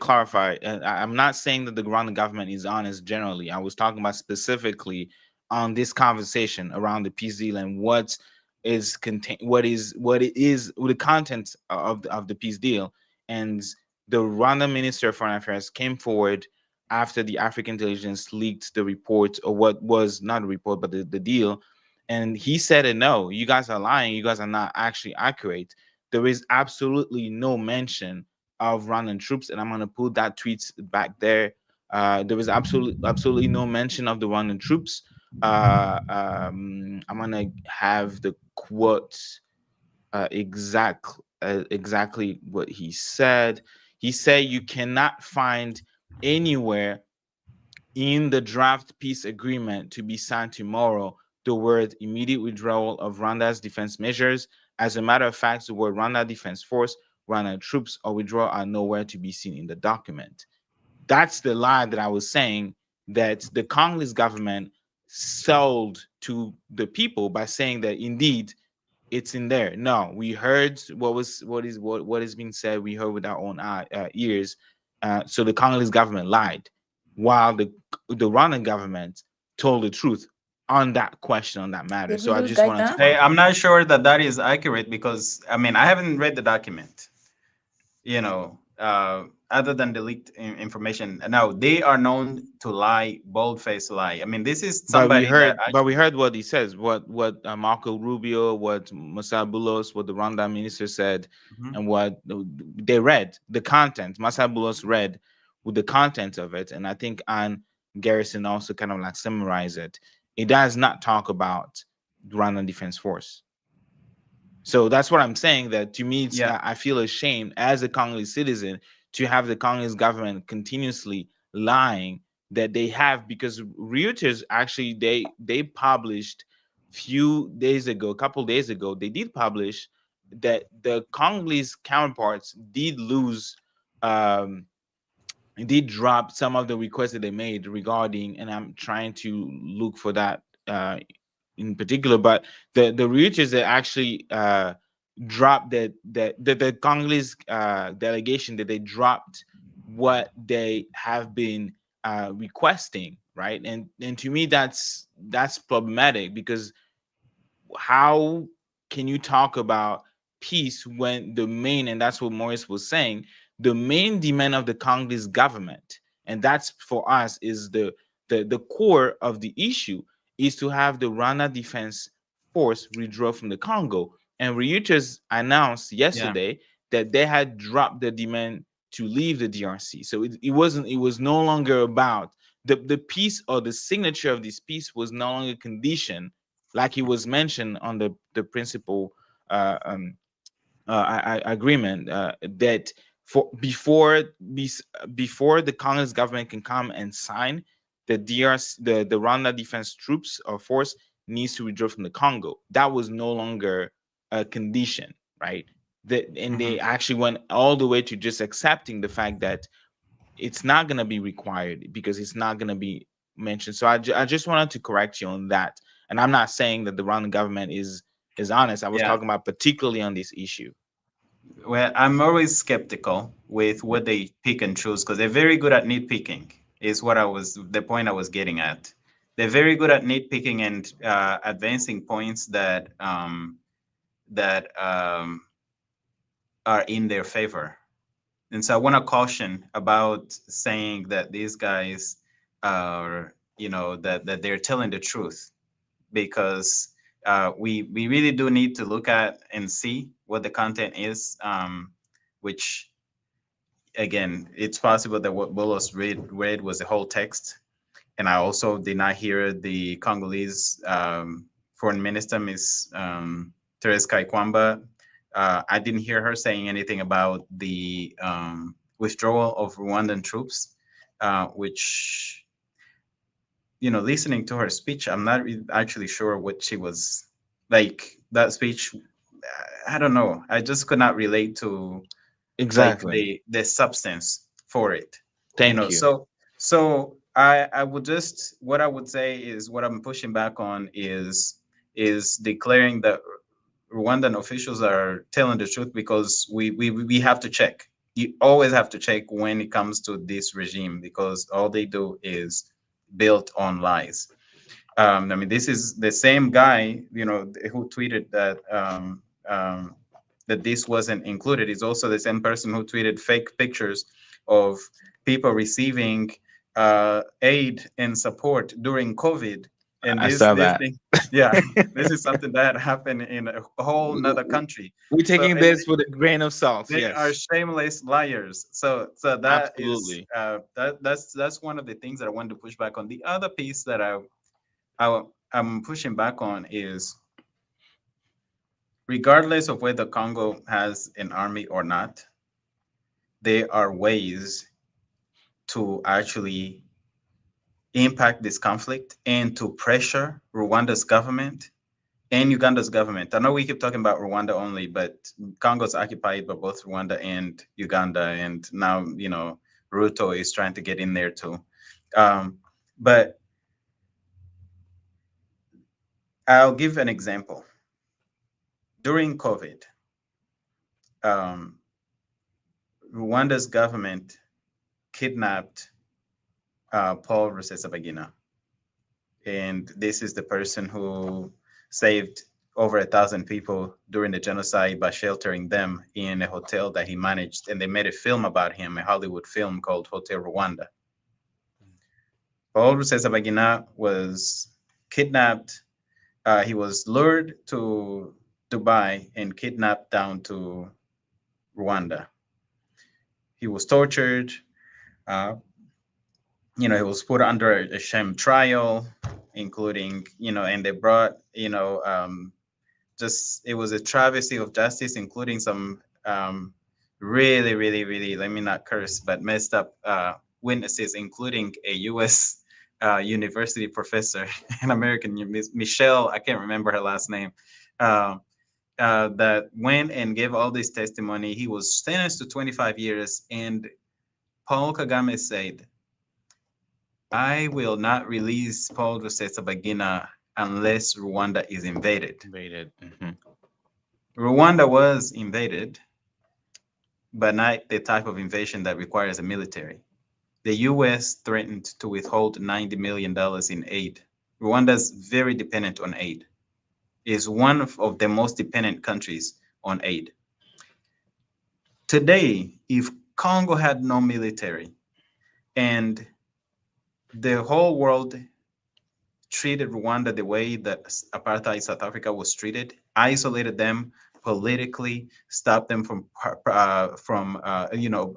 clarify, I'm not saying that the Rwandan government is honest generally. I was talking about specifically on this conversation around the peace deal and what it is the content of the peace deal. And the Rwandan Minister of Foreign Affairs came forward after the African intelligence leaked the report, or what was not a report but the deal, and he said, no, you guys are lying, you guys are not actually accurate. There is absolutely no mention of Rwandan troops, and I'm going to put that tweet back there. There was absolutely no mention of the Rwandan troops. I'm going to have the quotes exactly what he said. He said you cannot find anywhere in the draft peace agreement to be signed tomorrow the word immediate withdrawal of Rwanda's defense measures. As a matter of fact, the word Rwanda Defense Force, Rwanda troops, or withdrawal are nowhere to be seen in the document. That's the lie that I was saying that the Congolese government sold to the people by saying that indeed it's in there. No, we heard what is being said. We heard with our own ears. So the Congolese government lied, while the Rwandan government told the truth on that question, on that matter. Did we So I lose just wanted to Gaita? clarify. I'm not sure that that is accurate because I mean I haven't read the document. You know, other than the leaked information. Now they are known to lie, bold-faced lie. I mean, this is somebody that But we actually. heard what he says. What Marco Rubio, what Massa Boulos, what the Rwanda minister said, Mhm. and what they read the content. Massa Boulos read with the content of it, and I think Ann Garrison also kind of like summarized it. It does not talk about the Rwandan Defense Force. So that's what I'm saying. That to me, Yeah, I feel ashamed as a Congolese citizen to have the Congolese government continuously lying that they have, because Reuters actually they published few days ago, a couple days ago, they did publish that the Congolese counterparts did lose, um, did drop some of the requests that they made regarding, and I'm trying to look for that in particular, but the Reuters that actually dropped the Congolese delegation, that they dropped what they have been requesting, right? And to me that's problematic, because how can you talk about peace when the main, and that's what Maurice was saying, the main demand of the Congolese government, and that's for us is the core of the issue, is to have the Rwanda Defense Force withdraw from the Congo. And Reuters announced yeah, yesterday that they had dropped the demand to leave the DRC. So it was no longer about the peace, or the signature of this peace was no longer conditioned, like it was mentioned on the principal uh, um, agreement, that for before the Congolese government can come and sign, the DRC, the Rwanda Defense Troops or Force needs to withdraw from the Congo. That was no longer a condition, right? And hmm they actually went all the way to just accepting the fact that it's not going to be required because it's not going to be mentioned. So I just wanted to correct you on that. And I'm not saying that the Rwandan government is honest. I was yeah. talking about particularly on this issue. Well, I'm always skeptical with what they pick and choose because they're very good at nitpicking. Is what I was the point I was getting at. They're very good at nitpicking and advancing points that are in their favor. And so I want to caution about saying that these guys are, that they're telling the truth, because we really do need to look at and see what the content is, which again, it's possible that what Bolos read was the whole text. And I also did not hear the Congolese foreign minister, Miss Therese Kaikwamba. I didn't hear her saying anything about the withdrawal of Rwandan troops, which listening to her speech, I'm not actually sure what she was like. That speech, I don't know. I just could not relate to like Exactly. the substance for it. Thank you. So I would just, what I would say is, what I'm pushing back on is declaring that Rwandan officials are telling the truth, because we have to check. You always have to check when it comes to this regime, because all they do is built on lies. I mean, this is the same guy, who tweeted that this wasn't included. Is also the same person who tweeted fake pictures of people receiving aid and support during COVID. And I this saw this that. thing, yeah, this is something that happened in a whole nother country. We're So, taking and this with a grain of salt. they are Yes, shameless liars. So that is absolutely. that's one of the things that I wanted to push back on. The other piece that I I'm pushing back on is, regardless of whether Congo has an army or not, there are ways to actually impact this conflict and to pressure Rwanda's government and Uganda's government. I know we keep talking about Rwanda only, but Congo's occupied by both Rwanda and Uganda, and now Ruto is trying to get in there too. But I'll give an example. During COVID, um, Rwanda's government kidnapped Paul Rusesabagina, and this is the person who saved over 1,000 people during the genocide by sheltering them in a hotel that he managed, and they made a film about him, a Hollywood film called Hotel Rwanda. Paul Rusesabagina was kidnapped. He was lured to Dubai and kidnapped down to Rwanda. He was tortured. Uh, he was put under a sham trial, including, and they brought, just, it was a travesty of justice, including some really, really, really, let me not curse, but messed up witnesses, including a U.S. University professor, an American, Michelle, I can't remember her last name, uh, that went and gave all this testimony. He was sentenced to 25 years, and Paul Kagame said, "I will not release Paul Rusesabagina unless Rwanda is invaded." Invaded. Mhm. Rwanda was invaded, but not the type of invasion that requires a military. The US threatened to withhold $90 million in aid. Rwanda's very dependent on aid, is one of the most dependent countries on aid. Today, if Congo had no military and the whole world treated Rwanda the way that apartheid South Africa was treated, isolated them politically, stopped them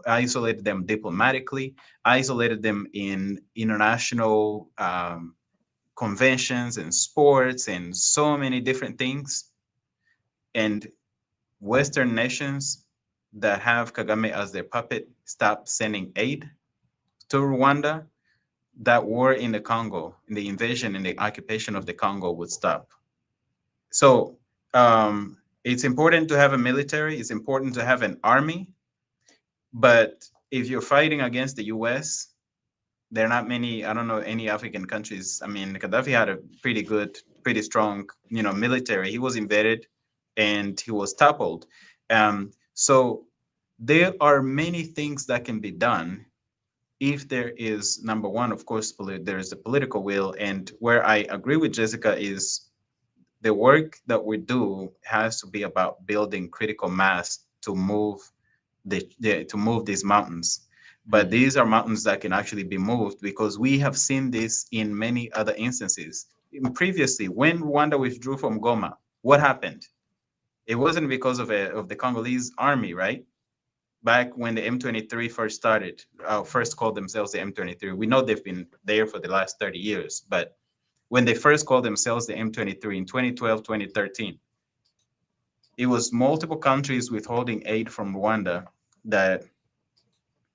isolated them diplomatically, isolated them in international conventions and sports and so many different things. And Western nations that have Kagame as their puppet stop sending aid to Rwanda, that war in the Congo, in the invasion and the occupation of the Congo would stop. So it's important to have a military, it's important to have an army, but if you're fighting against the US, there are not many, I don't know any African countries. I mean, Gaddafi had a pretty good, pretty strong, military. He was invaded and he was toppled. So there are many things that can be done if there is, number one, of course, there is the political will. And where I agree with Jessica is the work that we do has to be about building critical mass to move to move these mountains. But these are mountains that can actually be moved, because we have seen this in many other instances. Previously, when Rwanda withdrew from Goma, what happened? It wasn't because of the Congolese army, right? Back when the M23 first started, first called themselves the M23. We know they've been there for the last 30 years, but when they first called themselves the M23 in 2012, 2013, it was multiple countries withholding aid from Rwanda, that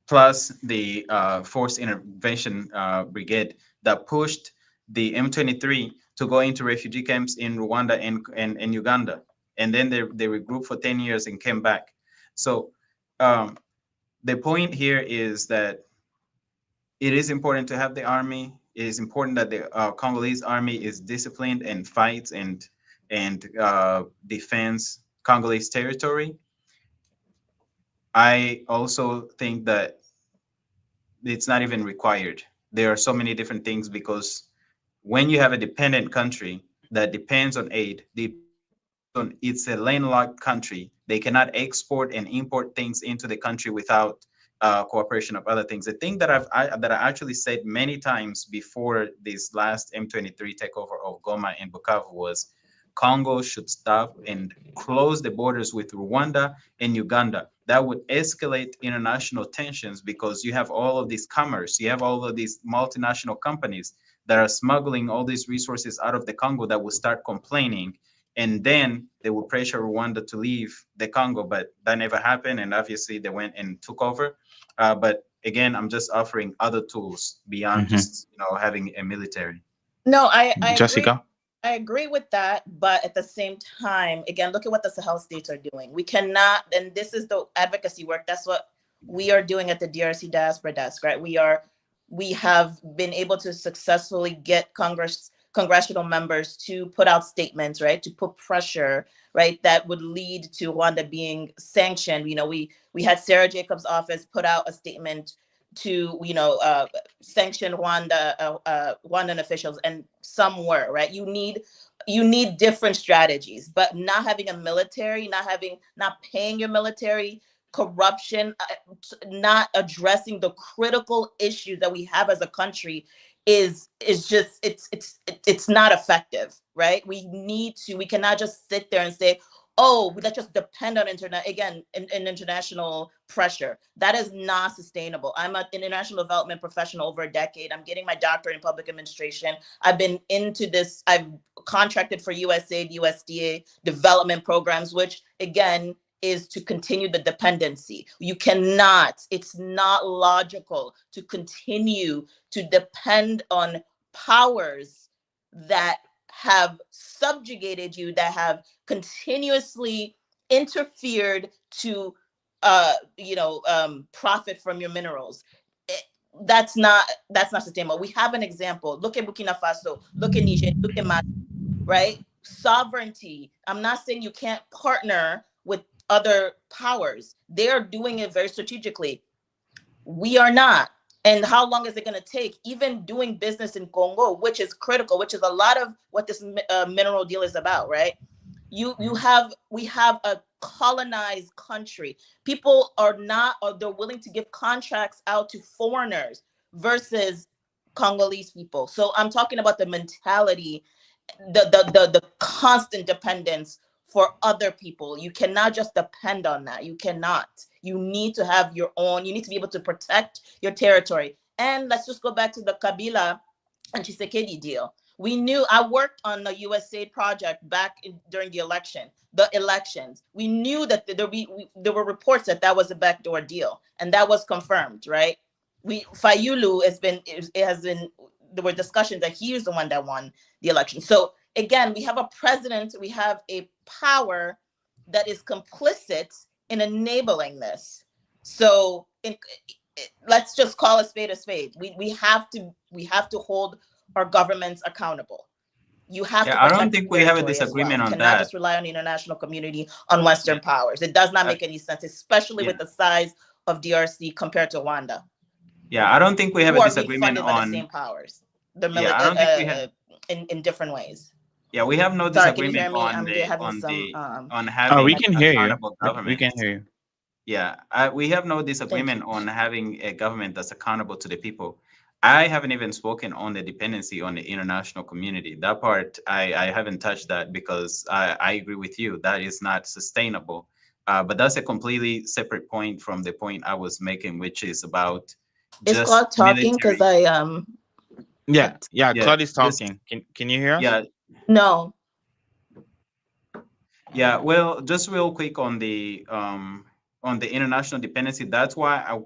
plus the forced intervention brigade, that pushed the M23 to go into refugee camps in Rwanda and Uganda. And then they regrouped for 10 years and came back. So the point here is that it is important to have the army. It is important that the Congolese army is disciplined and fights and defends Congolese territory. I also think that it's not even required. There are so many different things, because when you have a dependent country that depends on aid, it's a landlocked country. They cannot export and import things into the country without cooperation of other things. The thing that I actually said many times before this last M23 takeover of Goma and Bukavu was, Congo should stop and close the borders with Rwanda and Uganda. That would escalate international tensions, because you have all of this commerce, you have all of these multinational companies that are smuggling all these resources out of the Congo that will start complaining, and then they will pressure Rwanda to leave the Congo. But that never happened, and obviously they went and took over. But again, I'm just offering other tools beyond just having a military. No, I agree. Jessica? I agree with that, but at the same time, again, look at what the Sahel states are doing. We cannot, and this is the advocacy work. That's what we are doing at the DRC Diaspora Desk, right? We have been able to successfully get congressional members to put out statements, right, to put pressure, right, that would lead to Rwanda being sanctioned. You know, we had Sarah Jacobs' office put out a statement to sanction Rwandan officials, and some were, right. You need different strategies, but not having a military, not paying your military, corruption, not addressing the critical issues that we have as a country is just it's not effective, right. We cannot just sit there and say, oh, let's just depend on international pressure. That is not sustainable. I'm an international development professional over a decade. I'm getting my doctorate in public administration. I've been into this. I've contracted for USAID, USDA development programs, which again is to continue the dependency. It's not logical to continue to depend on powers that have subjugated you, that have continuously interfered to profit from your minerals. That's not sustainable. We have an example. Look at Burkina Faso, look at Niger, look at Mali, right? Sovereignty. I'm not saying you can't partner with other powers. They're doing it very strategically. We are not. And how long is it going to take? Even doing business in Congo, which is critical, which is a lot of what this mineral deal is about, right? We have a colonized country. People they're willing to give contracts out to foreigners versus Congolese people. So I'm talking about the mentality, the constant dependence for other people. You cannot just depend on that. You cannot. You need to have your own. You need to be able to protect your territory. And let's just go back to the Kabila and Tshisekedi deal. We knew, I worked on the USAID project during the elections. We knew that there were reports that was a backdoor deal, and that was confirmed, right? Fayulu there were discussions that he was the one that won the election. So again, we have a president, we have a power that is complicit in enabling this. So let's just call a spade a spade. We have to hold our governments accountable. You have to. I don't think we have a disagreement on that. You cannot just rely on the international community, on Western powers. It does not make any sense, especially with the size of DRC compared to Rwanda. Yeah, I don't think we have a disagreement on the same powers. I don't think we have in different ways. Yeah, we have no disagreement on having we can hear you. Government. We can hear you. Yeah, we have no disagreement on having a government that's accountable to the people. I haven't even spoken on the dependency on the international community. That part, I haven't touched that, because I agree with you. That is not sustainable. But that's a completely separate point from the point I was making, which is about it's Claude talking because Yeah, Claude is talking. Can you hear us? Yeah. No. Yeah, well, just real quick on the international dependency. That's why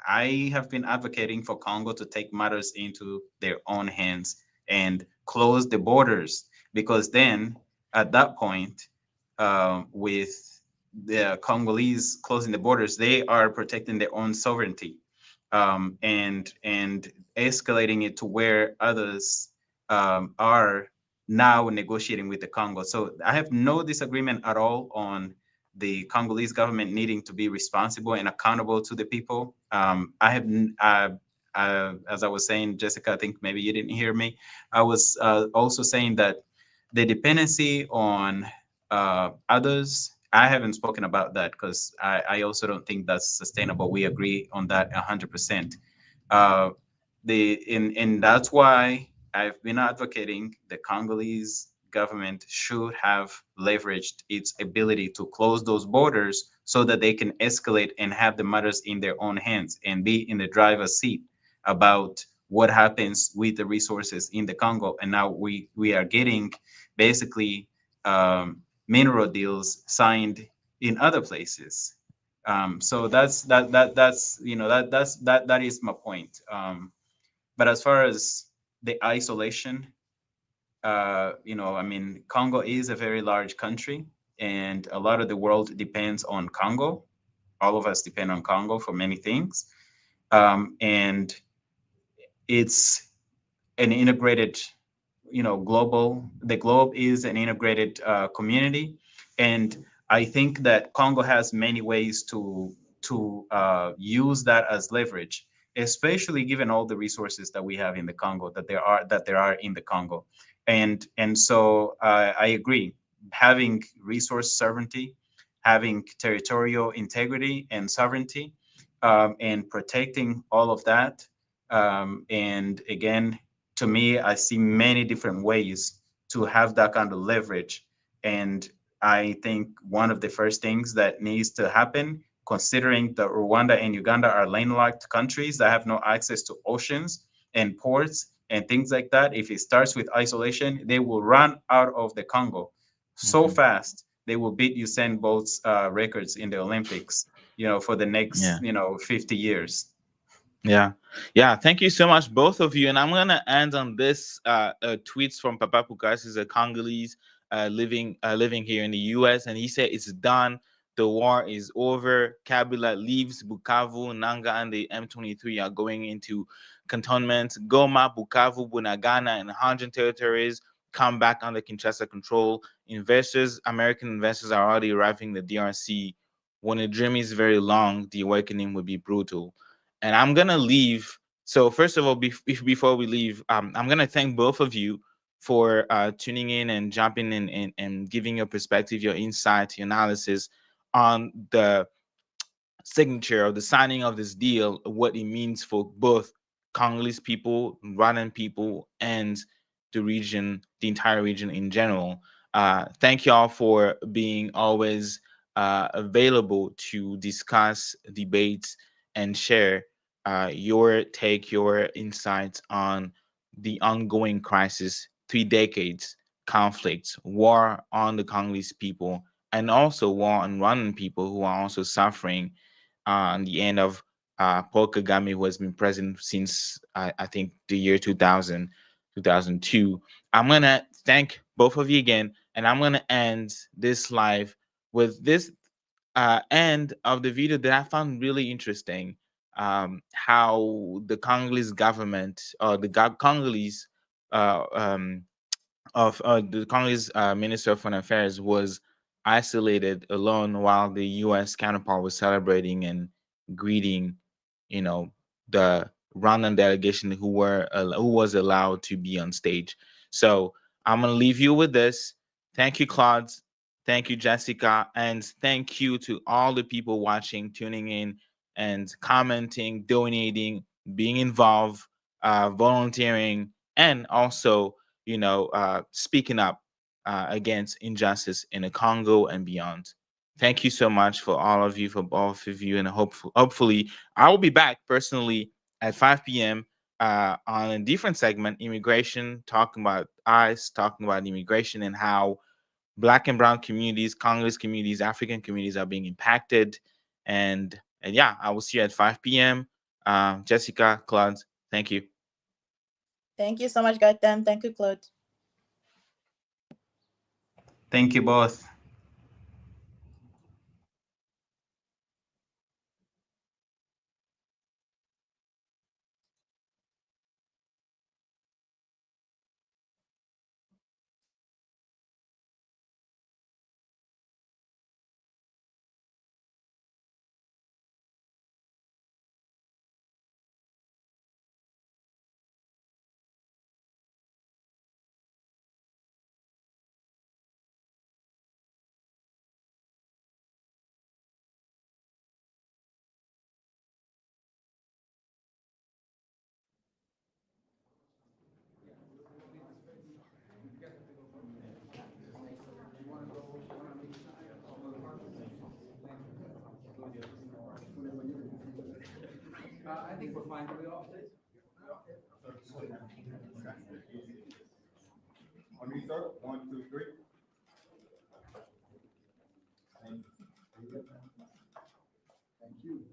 I have been advocating for Congo to take matters into their own hands and close the borders, because then at that point, with the Congolese closing the borders, they are protecting their own sovereignty, and escalating it to where others are now negotiating with the Congo. So I have no disagreement at all on the Congolese government needing to be responsible and accountable to the people. As I was saying, Jessica, I think maybe you didn't hear me. I was also saying that the dependency on others, I haven't spoken about that because I also don't think that's sustainable. We agree on that 100%. Uh, and that's why I've been advocating the Congolese government should have leveraged its ability to close those borders so that they can escalate and have the matters in their own hands and be in the driver's seat about what happens with the resources in the Congo. And now we are getting basically mineral deals signed in other places. So that's that is my point. But as far as the isolation, I mean, Congo is a very large country, and a lot of the world depends on Congo. All of us depend on Congo for many things, and it's an integrated, global. The globe is an integrated community, and I think that Congo has many ways to use that as leverage, especially given all the resources that we have in the Congo, that there are in the Congo, and so I agree. Having resource sovereignty, having territorial integrity and sovereignty, and protecting all of that, and again, to me, I see many different ways to have that kind of leverage. And I think one of the first things that needs to happen, considering that Rwanda and Uganda are landlocked countries that have no access to oceans and ports and things like that, if it starts with isolation, they will run out of the Congo so Mhm. fast. They will beat Usain Bolt's records in the Olympics, for the next, Yeah. 50 years. Yeah. Yeah. Thank you so much, both of you. And I'm going to end on this tweets from Papa Pukas, who's a Congolese living here in the US. And he said, it's done. The war is over. Kabila leaves Bukavu, Nanga, and the M23 are going into cantonment. Goma, Bukavu, Bunagana, and 100 territories come back under Kinshasa control. Investors, American investors, are already arriving in the DRC. When a dream is very long, the awakening will be brutal. And I'm gonna leave. So first of all, before we leave, I'm gonna thank both of you for tuning in and jumping in and giving your perspective, your insight, your analysis on the signature of the signing of this deal, what it means for both Congolese people, Rwandan people, and the region, the entire region in general. Thank you all for being always available to discuss, debate, and share your take, your insights on the ongoing crisis, 3 decades conflicts, war on the Congolese people, and also war on Rwandan people who are also suffering the end of Paul Kagame, who has been president since I think the year 2000, 2002. I'm going to thank both of you again, and I'm going to end this live with this end of the video that I found really interesting. How the Congolese government, or the Congolese of the Congolese Minister of Foreign Affairs was isolated alone while the U.S. counterpart was celebrating and greeting, you know, the Rwandan delegation who was allowed to be on stage. So I'm gonna leave you with this. Thank you, Claude. Thank you, Jessica, and thank you to all the people watching, tuning in, and commenting, donating, being involved, volunteering, and also speaking up against injustice in the Congo and beyond. Thank you so much for all of you, for both of you, and hopefully I will be back personally at 5 p.m. On a different segment, immigration, talking about ICE, talking about immigration and how Black and Brown communities, Congolese communities, African communities are being impacted. And yeah, I will see you at 5 p.m. Jessica, Claude, thank you. Thank you so much, Gaetan. Thank you, Claude. Thank you both. I think we're fine. Are we off? On restart, 1, 2, 3. Thank you.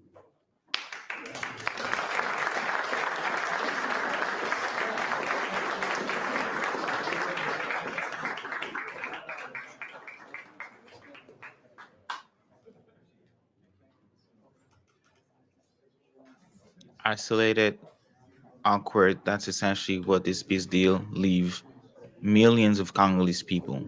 Isolated, awkward. That's essentially what this peace deal leave millions of Congolese people